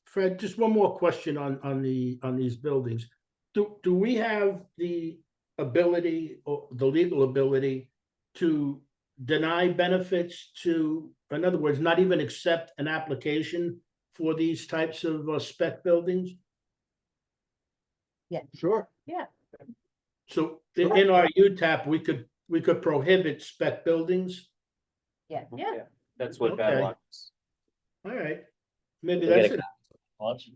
Fred, just one more question on these buildings. Do we have the ability or the legal ability to deny benefits to, in other words, not even accept an application for these types of spec buildings? Sure. So in our UTAP, we could prohibit spec buildings? Yeah, That's what Okay. Babylon is. All right, maybe We'll that's get it.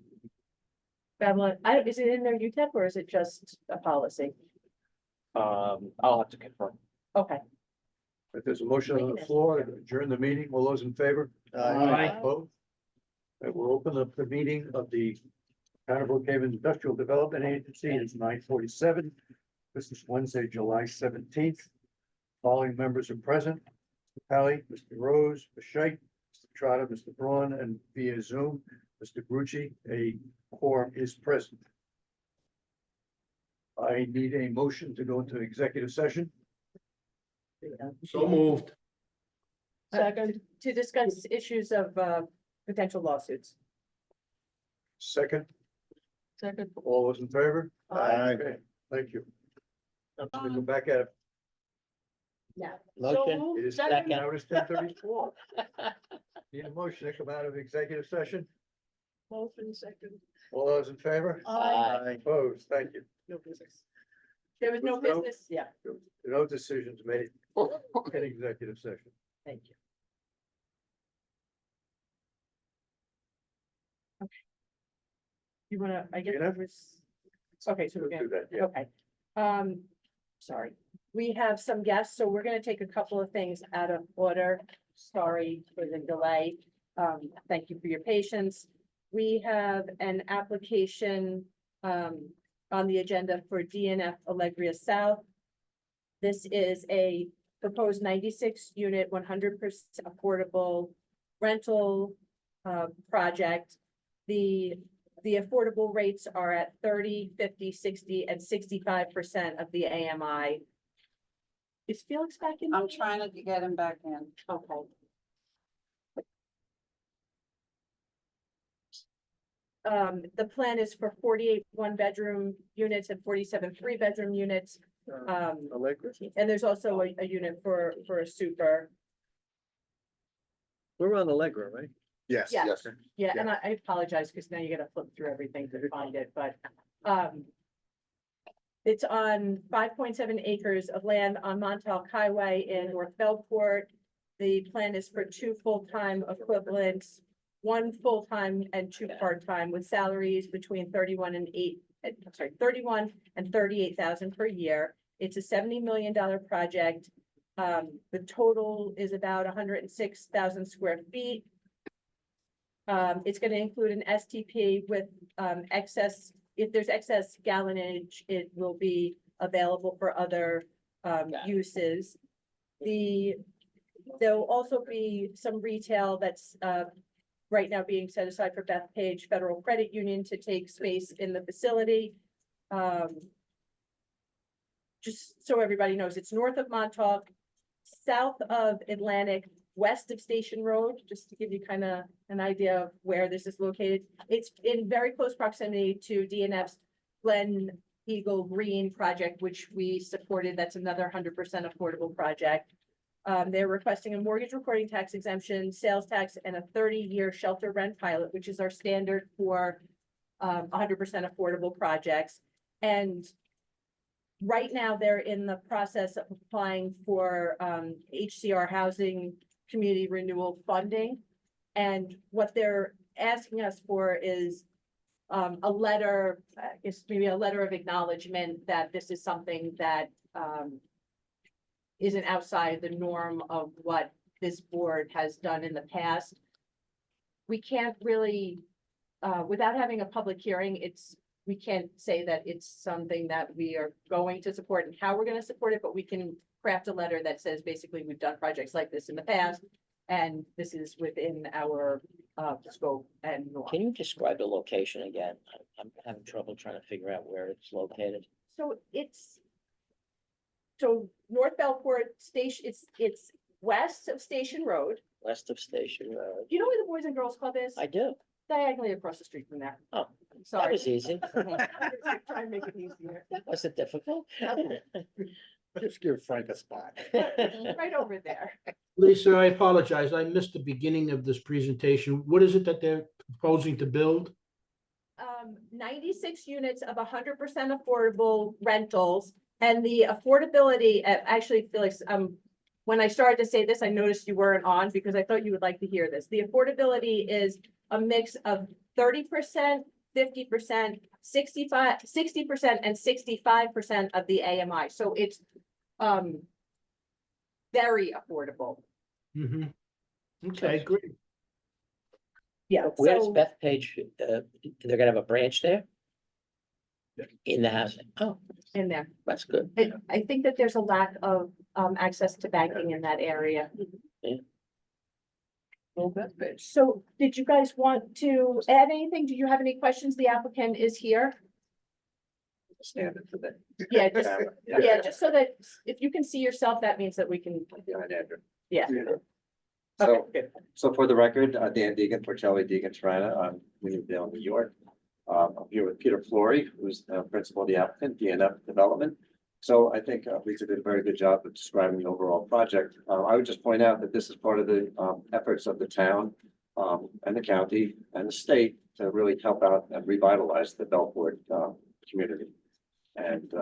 Babylon, is it in their UTEP or is it just a policy? I'll have to confirm. Okay, If there's a motion on the floor, to adjourn the meeting. All those in favor? Aye. Opposed? We'll open up the meeting of the Town of Brookhaven Industrial Development Agency. It's 9:47. This is Wednesday, July 17th. Following members are present: Mr. Pally, Mr. Rose, Mr. Scheit, Mr. Trotter, Mr. Braun, and via Zoom, Mr. Grucci. A quorum is present. I need a motion to go into executive session. So moved. second, to discuss issues of potential lawsuits. Second, Second. all those in favor? Aye. Okay, thank you. I'm gonna go back at it. Yeah. Motion. It is Second. now it is 10:34. Need a motion to come out of executive session? Motion second. All those in favor? Aye. Opposed, thank you. No business. There was no No. business, yeah, No decisions made in executive session. thank you. You wanna, I guess, Gina? it was, okay, so we're We'll gonna, do that, yeah. okay. Sorry, we have some guests, so we're gonna take a couple of things out of order. Sorry for the delay. Thank you for your patience. We have an application, on the agenda for DNF Allegria South. This is a proposed 96 unit, 100% affordable rental project. The affordable rates are at 30, 50, 60, and 65% of the AMI. Is Felix back in? I'm trying to get him back in. Okay. The plan is for 48 one-bedroom units and 47 three-bedroom units. Allegra? And there's also a unit for a super. We're on Allegra, right? Yes. Yeah. Yes. Yeah, and I apologize, because now you gotta flip through everything to find it, but, it's on 5.7 acres of land on Montauk Highway in North Belport. The plan is for 2 full-time equivalents, 1 full-time and 2 part-time, with salaries between 31 and 38,000 per year. It's a $70 million project. The total is about 106,000 square feet. It's gonna include an STP with excess, if there's excess gallonage, it will be available for other uses. There'll also be some retail that's right now being set aside for Bethpage Federal Credit Union to take space in the facility. Just so everybody knows, it's north of Montauk, south of Atlantic, west of Station Road, just to give you kind of an idea of where this is located. It's in very close proximity to DNF's Glen Eagle Green project, which we supported. That's another 100% affordable project. They're requesting a mortgage recording tax exemption, sales tax, and a 30-year shelter rent pilot, which is our standard for 100% affordable projects. And right now, they're in the process of applying for HCR housing community renewal funding. And what they're asking us for is a letter, I guess maybe a letter of acknowledgement that this is something that isn't outside the norm of what this board has done in the past. We can't really, without having a public hearing, we can't say that it's something that we are going to support and how we're going to support it, but we can craft a letter that says basically we've done projects like this in the past, and this is within our scope and norm. Can you describe the location again? I'm having trouble trying to figure out where it's located. So North Belport Station, it's west of Station Road. West of Station Road. Do you know where the Boys and Girls Club is? I do. Diagonally across the street from there. Oh, that Sorry. was easy. Try and make it easier. Was it difficult? Just give Frank a spot. Right over there. Lisa, I apologize. I missed the beginning of this presentation. What is it that they're proposing to build? 96 units of 100% affordable rentals, and the affordability, actually, Felix, when I started to say this, I noticed you weren't on because I thought you would like to hear this. The affordability is a mix of 30%, 50%, 60%, and 65% of the AMI. So it's very affordable. Mm-hmm. Okay, great. Yeah. Where's So Bethpage? They're gonna have a branch there? In the housing. Oh, in there, that's good. I think that there's a lack of access to banking in that area. Well, Bethpage. So did you guys want to add anything? Do you have any questions? The applicant is here. Standard for that. Yeah, just so that if you can see yourself, that means that we can, Behind Andrew. yeah. So, Okay, good. so for the record, Dan Deegan, Porcelli Deegan Tirana, I'm Williamsdale, New York. I'm here with Peter Flory, who's the principal of the applicant, DNF Development. So I think Lisa did a very good job of describing the overall project. I would just point out that this is part of the efforts of the town and the county and the state to really help out and revitalize the Belport community. And,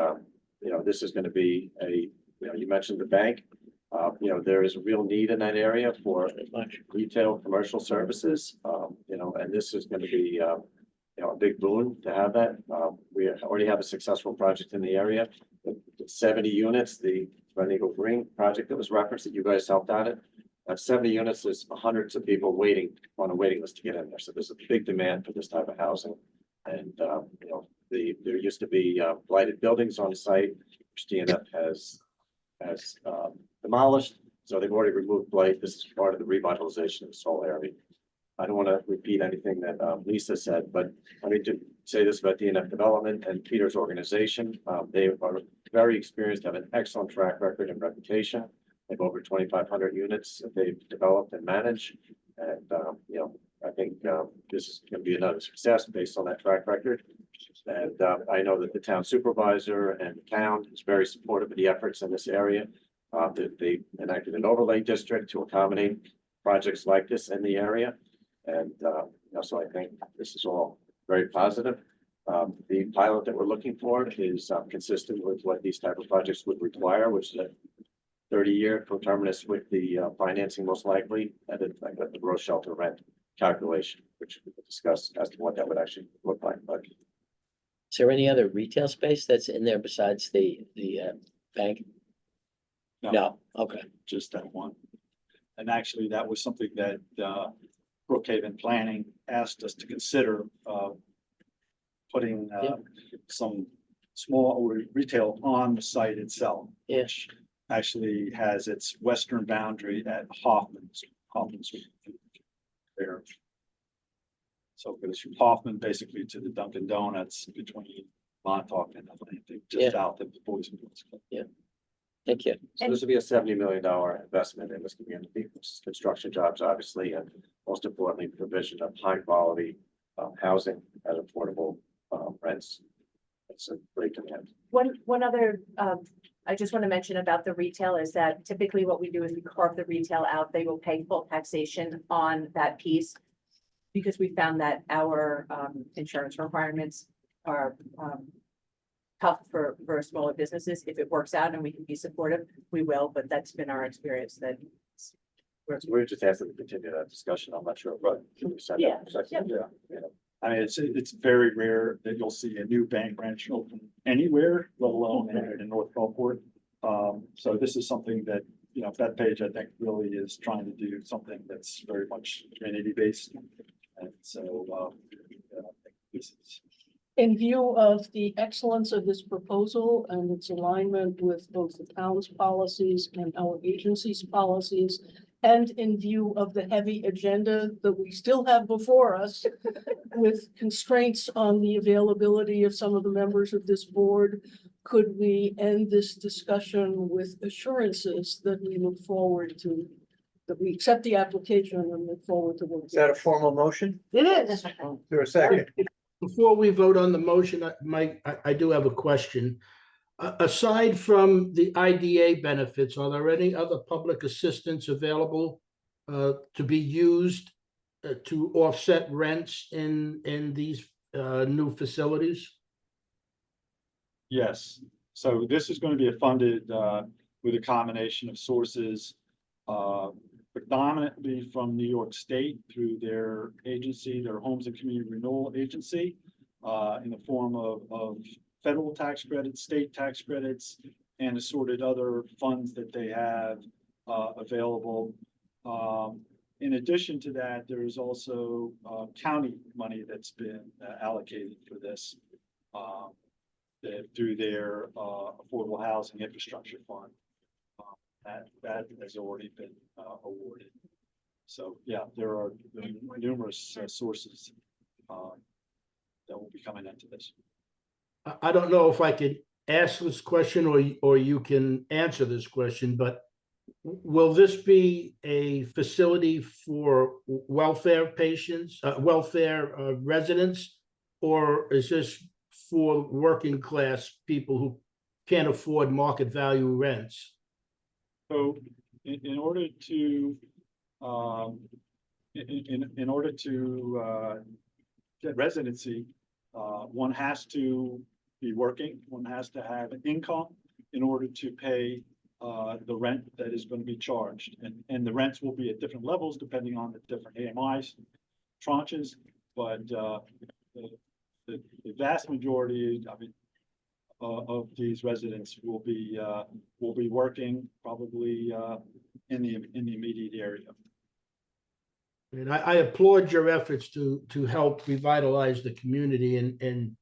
this is going to be you mentioned the bank. There is a real need in that area for retail, commercial services, and this is going to be, a big boon to have that. We already have a successful project in the area. 70 units, the Glen Eagle Green project that was referenced that you guys helped out at. 70 units, there's hundreds of people waiting on a waiting list to get in there. So there's a big demand for this type of housing. And, there used to be blighted buildings on site, which DNF has demolished. So they've already removed blight. This is part of the revitalization of this whole area. I don't want to repeat anything that Lisa said, but I need to say this about DNF Development and Peter's organization. They are very experienced, have an excellent track record and reputation. They have over 2,500 units that they've developed and managed. And, you know, I think this is going to be another success based on that track record. And I know that the town supervisor and the town is very supportive of the efforts in this area. They enacted an overlay district to accommodate projects like this in the area. And you know, so I think this is all very positive. The pilot that we're looking for is consistent with what these type of projects would require, which is a 30-year coterminous with the financing most likely at the gross shelter rent calculation, which we will discuss as to what that would actually look like. But Is there any other retail space that's in there besides the bank? No, okay. Just that one. And actually, that was something that Brookhaven Planning asked us to consider, putting Yeah. some small retail on the site itself. Yeah. Which actually has its western boundary at Hoffman's there. So it goes from Hoffman basically to the Dunkin' Donuts between Montauk and Atlantic, just south of the Boys and Girls Club. Thank you. so this will be a $70 million investment in this community, construction jobs, obviously, and most importantly, provision of high quality housing at affordable rents. It's a great demand. One other, I just want to mention about the retail is that typically what we do is we carve the retail out. They will pay full taxation on that piece. Because we found that our insurance requirements are tough for smaller businesses. If it works out and we can be supportive, we will, but that's been our experience that. We're just asking to continue that discussion. I'm not sure what. Yeah. I mean, it's very rare that you'll see a new bank branch open anywhere, let alone in North Gulfport. So this is something that, you know, that page, I think, really is trying to do something that's very much community based. And so, I think this is. In view of the excellence of this proposal and its alignment with both the town's policies and our agency's policies, and in view of the heavy agenda that we still have before us with constraints on the availability of some of the members of this board, could we end this discussion with assurances that we look forward to, that we accept the application and look forward to working? Is that a formal motion? It is. Is there a second? Before we vote on the motion, I do have a question. Aside from the IDA benefits, are there any other public assistance available to be used to offset rents in these new facilities? Yes, so this is going to be funded with a combination of sources, predominantly from New York State through their agency, their Homes and Community Renewal Agency, in the form of federal tax credits, state tax credits, and assorted other funds that they have available. In addition to that, there's also county money that's been allocated for this through their Affordable Housing Infrastructure Fund. That has already been awarded. So yeah, there are numerous sources that will be coming into this. I don't know if I could ask this question or you can answer this question, but will this be a facility for welfare patients, welfare residents, or is this for working class people who can't afford market value rents? So in order to in order to get residency, one has to be working, one has to have an income in order to pay the rent that is going to be charged. And the rents will be at different levels depending on the different AMIs tranches, but the vast majority, I mean, of these residents will be working probably in the immediate area. And I applaud your efforts to help revitalize the community, and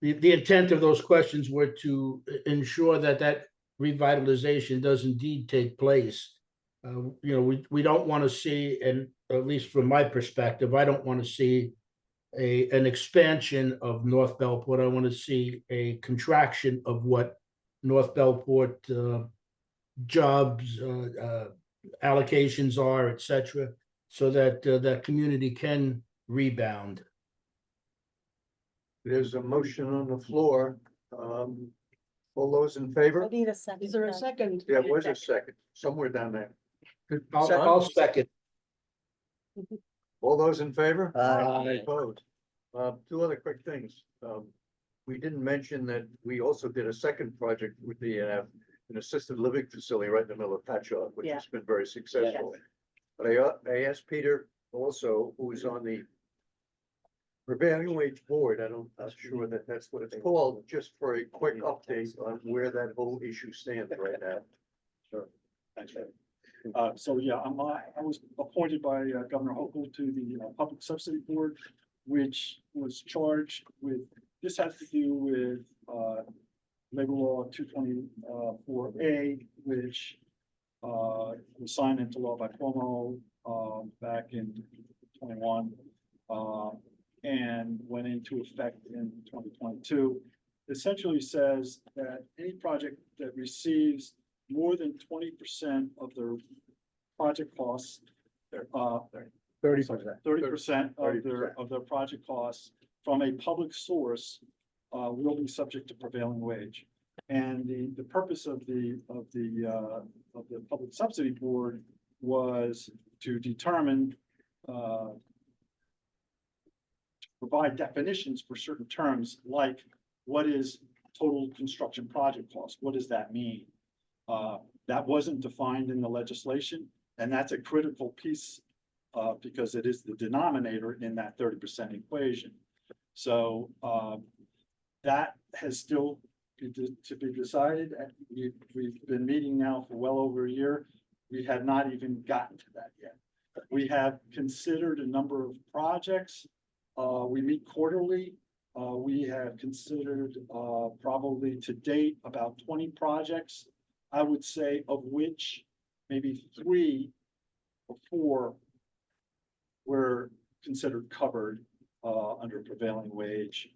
the intent of those questions were to ensure that revitalization does indeed take place. We don't want to see, and at least from my perspective, I don't want to see an expansion of North Belport. I want to see a contraction of what North Belport jobs, allocations are, et cetera, so that that community can rebound. There's a motion on the floor. All those in favor? need a second. Is there a second? There was a second, somewhere down there. I'll second. All those in favor? Aye. Opposed. Two other quick things. We didn't mention that we also did a second project with an assisted living facility right in the middle of Patchogue, which has been very successful. But I asked Peter also, who is on the prevailing wage board, I'm not sure that that's what it's called, just for a quick update on where that whole issue stands right now. Sure. Thanks, Ed. So yeah, I was appointed by Governor Hochul to the Public Subsidy Board, which was charged with, this has to do with Labor Law 224A, which was signed into law by Cuomo back in 21 and went into effect in 2022. Essentially says that any project that receives more than 20% of their project costs, 30%. 30% of their project costs from a public source will be subject to prevailing wage. And the purpose of the Public Subsidy Board was to determine provide definitions for certain terms, like what is total construction project cost? What does that mean? That wasn't defined in the legislation, and that's a critical piece because it is the denominator in that 30% equation. So that has still to be decided. We've been meeting now for well over a year. We have not even gotten to that yet. We have considered a number of projects. We meet quarterly. We have considered probably to date about 20 projects, I would say, of which maybe 3 or 4 were considered covered under prevailing wage.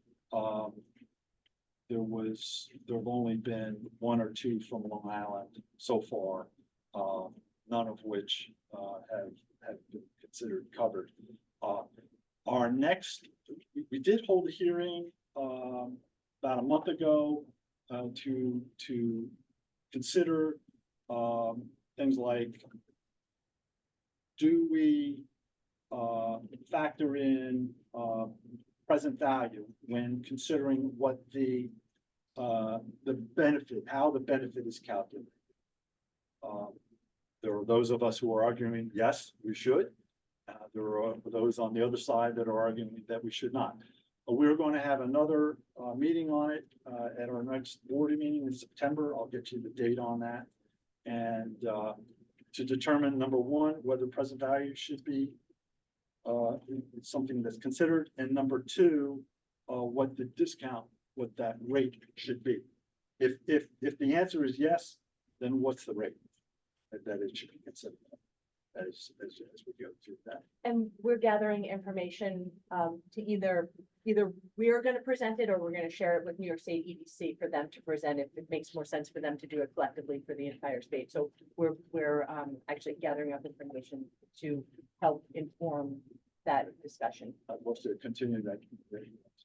There have only been 1 or 2 from Long Island so far, none of which have been considered covered. Our next, we did hold a hearing about a month ago to consider things like, do we factor in present value when considering what the benefit, how the benefit is calculated? There are those of us who are arguing, yes, we should. There are those on the other side that are arguing that we should not. We're going to have another meeting on it at our next board meeting in September. I'll get you the date on that. And to determine, number one, whether present value should be something that's considered, and number two, what the discount, what that rate should be. If the answer is yes, then what's the rate that it should be considered as we go through that? And we're gathering information to either we're gonna present it or we're gonna share it with New York State EDC for them to present if it makes more sense for them to do it collectively for the entire state. So we're actually gathering up information to help inform that discussion. I'd love to continue that,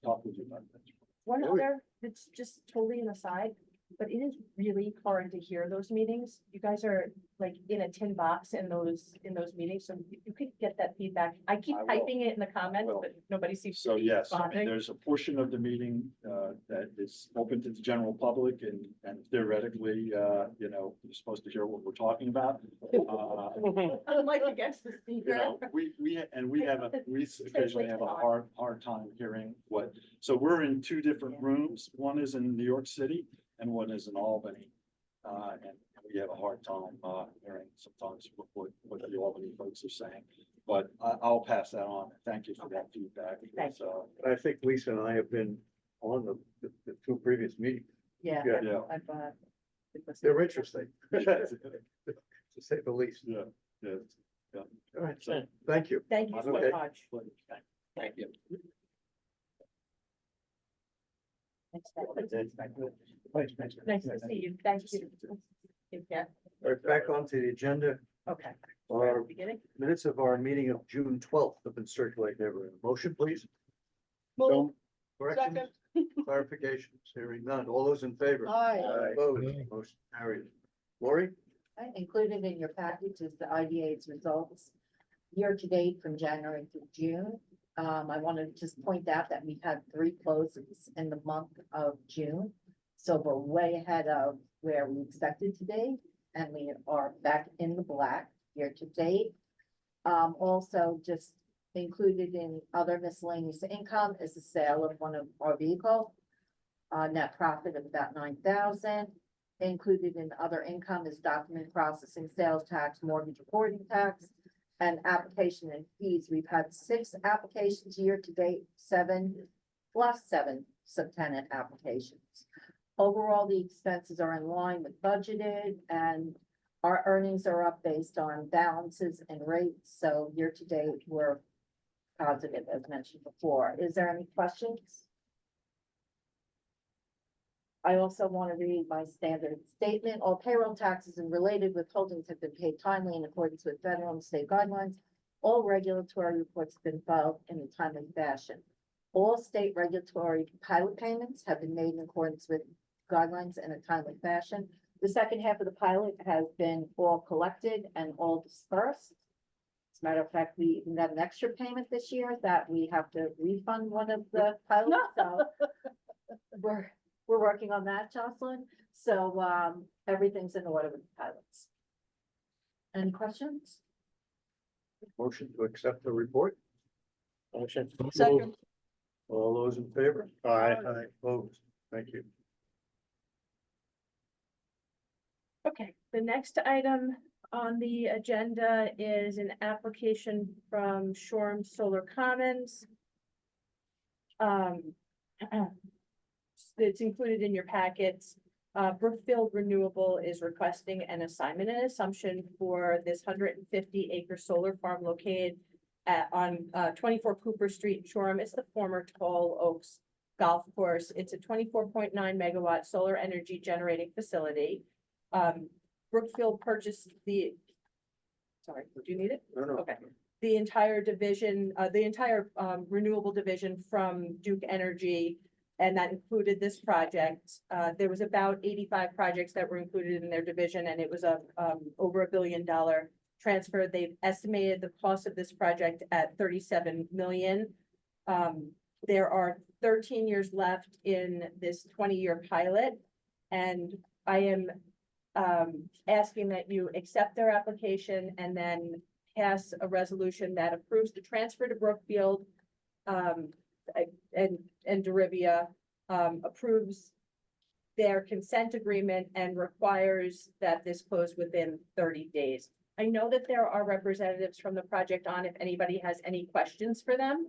talk with you about that. One Oh, yeah. other, it's just totally an aside, but it is really hard to hear those meetings. You guys are like in a tin box in those meetings, so you could get that feedback. I keep I will. typing it in the comments, will. but nobody seems to So be yes, I mean, responding. there's a portion of the meeting that is open to the general public, and theoretically, you're supposed to hear what we're talking about. I'm like against the speaker. We occasionally have a hard time hearing what, so we're in 2 different rooms. One is in New York City and one is in Albany. And we have a hard time hearing sometimes what the Albany folks are saying. But I'll pass that on. Thank you for that feedback. Thank So, I think Lisa and I have been on the 2 previous meetings. Yeah. Yeah. yeah. I've, been listening. They're interesting. to say the least. Yeah, yeah. All right, so, thank you. Thank you so Okay. much. Thank you. Nice to see you. Thank you. Yeah, All right, back onto the agenda. okay. Our Beginning. minutes of our meeting of June 12th have been circulated. Everyone, motion, please. Move. Corrections, Second. clarifications, hearing none. All those in favor? Aye. Opposed, motion carried. Lori? Okay, included in your package is the IDA's results year to date from January through June. I want to just point out that we've had 3 closings in the month of June. So we're way ahead of where we expected to be, and we are back in the black year to date. Also just included in other miscellaneous income is the sale of one of our vehicles. Net profit of about 9,000. Included in other income is document processing, sales tax, mortgage reporting tax, and application and fees. We've had 6 applications year to date, 7 plus 7 subtenant applications. Overall, the expenses are in line with budgeted, and our earnings are up based on balances and rates. So year to date, we're positive, as mentioned before. Is there any questions? I also want to read my standard statement. All payroll taxes and related withholdings have been paid timely in accordance with federal and state guidelines. All regulatory reports have been filed in a timely fashion. All state regulatory pilot payments have been made in accordance with guidelines in a timely fashion. The second half of the pilot has been all collected and all dispersed. As a matter of fact, we even got an extra payment this year that we have to refund one of the pilots, so we're working on that, Jocelyn. So, everything's in order with the pilots. Any questions? Motion to accept the report. Motion. Second. All those in favor? Aye. Opposed, thank you. Okay, the next item on the agenda is an application from Shoreham Solar Commons. It's included in your packets. Brookfield Renewable is requesting an assignment and assumption for this 150-acre solar farm located on 24 Cooper Street, Shoreham. It's the former Tall Oaks Golf Course. It's a 24.9 megawatt solar energy generating facility. Brookfield purchased sorry, do you need it? No, no. Okay. The entire division, the entire renewable division from Duke Energy, and that included this project. There was about 85 projects that were included in their division, and it was a over $1 billion transfer. They've estimated the cost of this project at 37 million. There are 13 years left in this 20-year pilot, and I am asking that you accept their application and then pass a resolution that approves the transfer to Brookfield, and Derivia, approves their consent agreement and requires that this close within 30 days. I know that there are representatives from the project on, if anybody has any questions for them.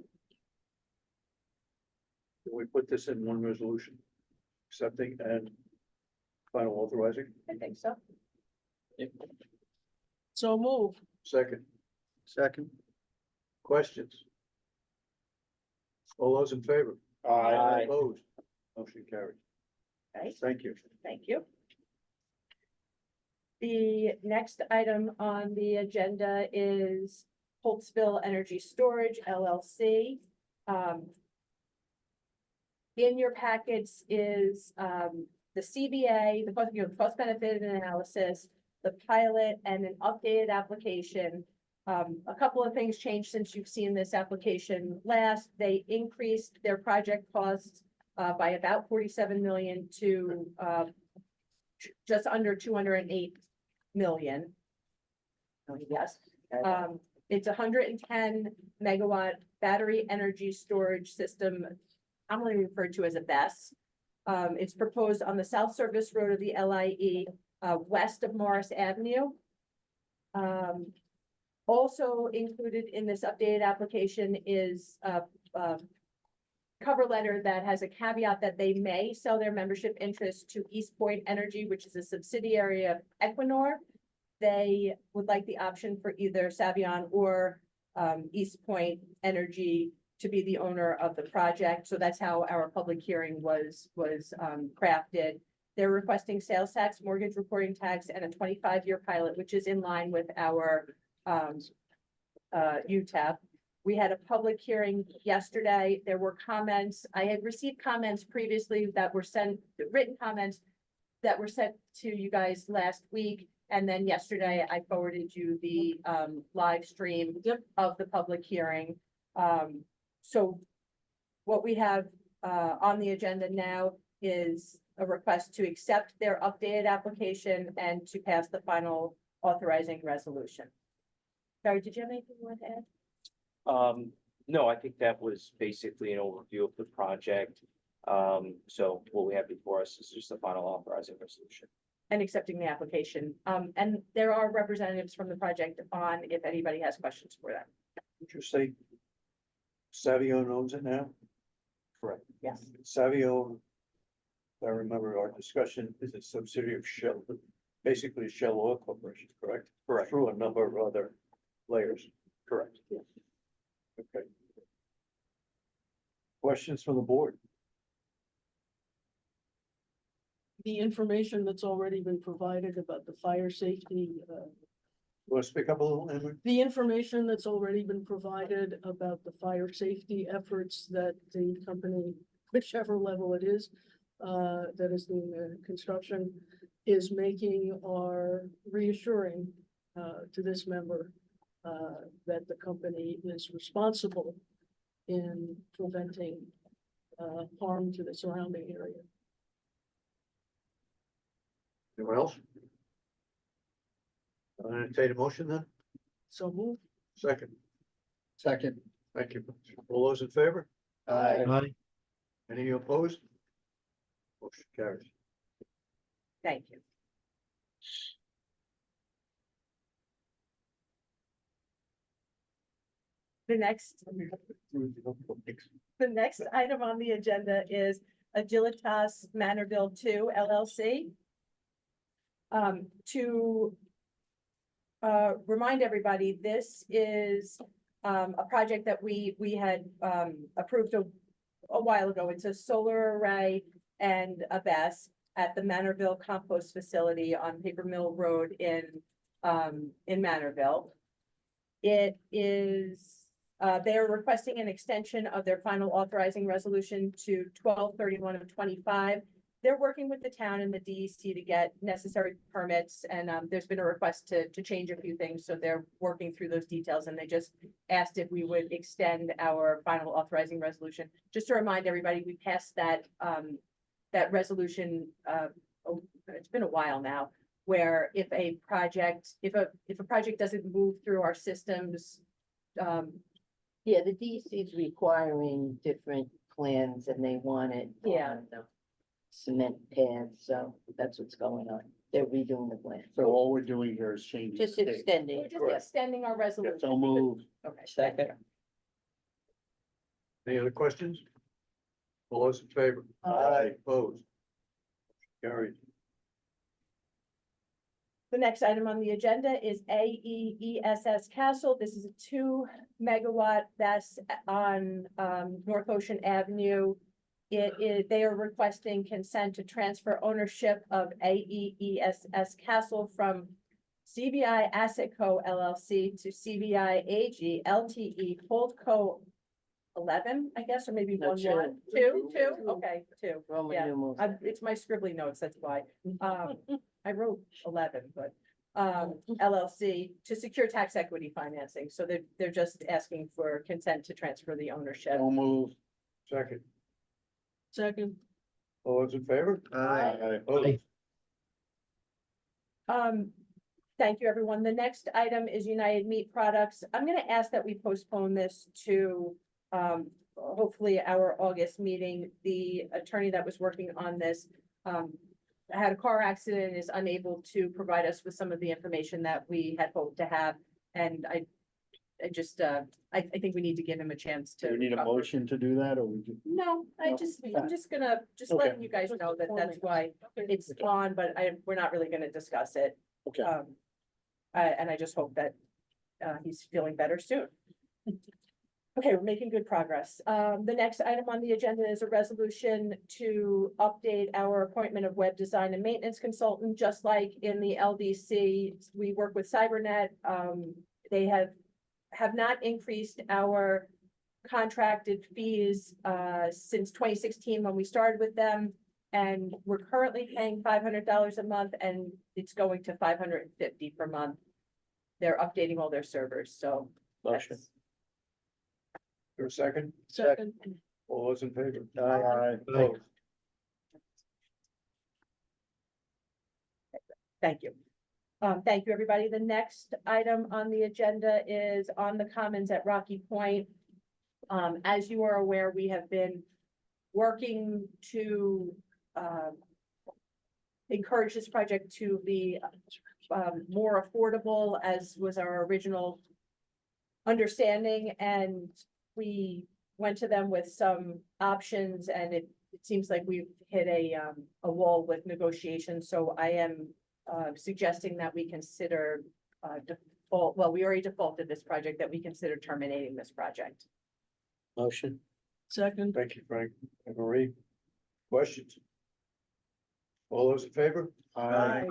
Can we put this in one resolution? Accepting and final authorizing? I think so. So move. Second. Second. Questions? All those in favor? Aye. Opposed, motion carried. Okay, Thank you. thank you. The next item on the agenda is Holtzville Energy Storage LLC. In your packets is the CBA, the cost benefit analysis, the pilot, and an updated application. A couple of things changed since you've seen this application last. They increased their project costs by about 47 million to just under 208 million. Yes, it's 110 megawatt battery energy storage system, commonly referred to as a BESS. It's proposed on the South Service Road of the LIE, west of Morris Avenue. Also included in this updated application is a cover letter that has a caveat that they may sell their membership interest to East Point Energy, which is a subsidiary of Equinor. they would like the option for either Savion or East Point Energy to be the owner of the project. So that's how our public hearing was crafted. They're requesting sales tax, mortgage reporting tax, and a 25-year pilot, which is in line with our UTEP. We had a public hearing yesterday. There were comments. I had received comments previously that were sent, written comments that were sent to you guys last week. And then yesterday I forwarded you the live stream of the public hearing. So what we have on the agenda now is a request to accept their updated application and to pass the final authorizing resolution. Barry, did you have anything you want to add? No, I think that was basically an overview of the project. So what we have before us is just the final authorizing resolution. And accepting the application. And there are representatives from the project on if anybody has questions for them. Would you say Savion owns it now? Correct. Yes. Savion, if I remember our discussion, is a subsidiary of Shell, basically Shell Oil Corporation, correct? Correct. Through a number of other layers. Correct. Okay. Questions from the board? The information that's already been provided about the fire safety, You want to speak up a little, Emery? the information that's already been provided about the fire safety efforts that the company, whichever level it is, that is doing the construction, is making are reassuring to this member that the company is responsible in preventing harm to the surrounding area. Anyone else? I'll entertain a motion then. So move. Second. Second. Thank you. All those in favor? Aye. Any opposed? Motion carries. Thank you. The next item on the agenda is Agilitas Manorville 2 LLC. To remind everybody, this is a project that we had approved a while ago. It's a solar array and a BESS at the Manorville Compost Facility on Paper Mill Road in Manorville. It is, they are requesting an extension of their final authorizing resolution to 12/31/25. They're working with the town and the DEC to get necessary permits, and there's been a request to change a few things, so they're working through those details, and they just asked if we would extend our final authorizing resolution. Just to remind everybody, we passed that that resolution, it's been a while now, where if a project doesn't move through our systems, Yeah, the DEC is requiring different plans and they want it. Yeah. on the Cement pads, so that's what's going on. They're redoing the plan. So all we're doing here is changing. Just the date. extending. we're just Correct. extending our resolution. So move. Okay. Second. Any other questions? All those in favor? Aye. Opposed? Carried. The next item on the agenda is AEESS Castle. This is a 2-megawatt BESS on North Ocean Avenue. They are requesting consent to transfer ownership of AEESS Castle from CBI Asset Co. LLC to CBI AG LTE Holdco 11, I guess, or maybe No, 1. two. Two, okay, 2. Roman Yeah, numerals. It's my scribbly notes, that's why. I wrote 11, but LLC to secure tax equity financing. So they're just asking for consent to transfer the ownership. So move. Second. Second. All those in favor? Aye. Opposed? Thank you, everyone. The next item is United Meat Products. I'm gonna ask that we postpone this to hopefully our August meeting. The attorney that was working on this had a car accident and is unable to provide us with some of the information that we had hoped to have. And I think we need to give him a chance to. Do we need a motion to do that or we just? No, I'm just gonna, just Okay. letting you guys know that that's why it's on, but we're not really gonna discuss it. Okay. And I just hope that he's feeling better soon. Okay, we're making good progress. The next item on the agenda is a resolution to update our appointment of web design and maintenance consultant, just like in the LDC. We work with Cybernet. They have not increased our contracted fees since 2016 when we started with them. And we're currently paying $500 a month, and it's going to $550 per month. They're updating all their servers, so. Motion. that's- For a second, Second. all those in favor? Aye. Opposed? Thank you. Thank you, everybody. The next item on the agenda is on the Commons at Rocky Point. As you are aware, we have been working to encourage this project to be more affordable, as was our original understanding, and we went to them with some options, and it seems like we've hit a wall with negotiations, so I am suggesting that we consider default, well, we already defaulted this project, that we consider terminating this project. Motion. Second. Thank you, Frank and Marie. Questions? All those in favor? Aye.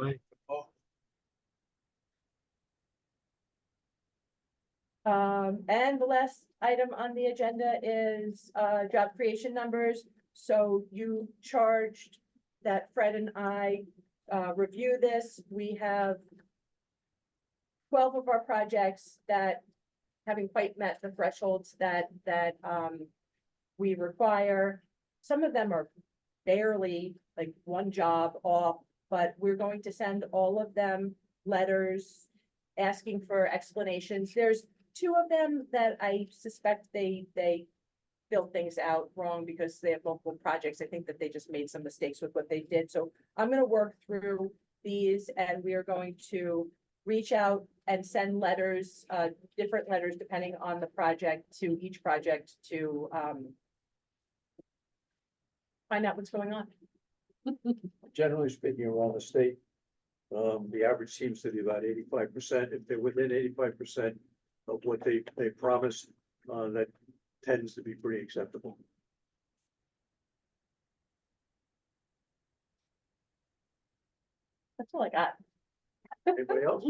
And the last item on the agenda is job creation numbers. So you charged that Fred and I review this. We have 12 of our projects that haven't quite met the thresholds that we require. Some of them are barely like one job off, but we're going to send all of them letters asking for explanations. There's 2 of them that I suspect they filled things out wrong because they have multiple projects. I think that they just made some mistakes with what they did. So I'm gonna work through these, and we are going to reach out and send letters, different letters depending on the project, to each project to find out what's going on. Generally speaking, around the state, the average seems to be about 85%. If they're within 85% of what they promised, that tends to be pretty acceptable. That's all I got. Anybody else?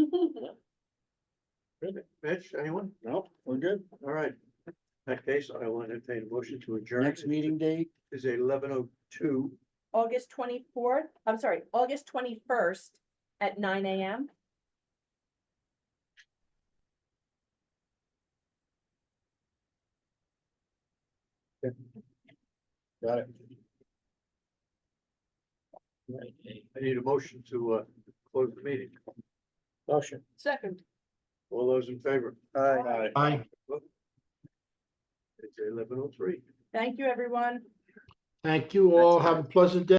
Mitch, anyone? No, we're good. All right. In that case, I will entertain a motion to adjourn. Next meeting date? Is 11:02. August 24th, I'm sorry, August 21st at 9 a.m. Got it. I need a motion to close the meeting. Motion. Second. All those in favor? Aye. Aye. It's 11:03. Thank you, everyone. Thank you all. Have a pleasant day.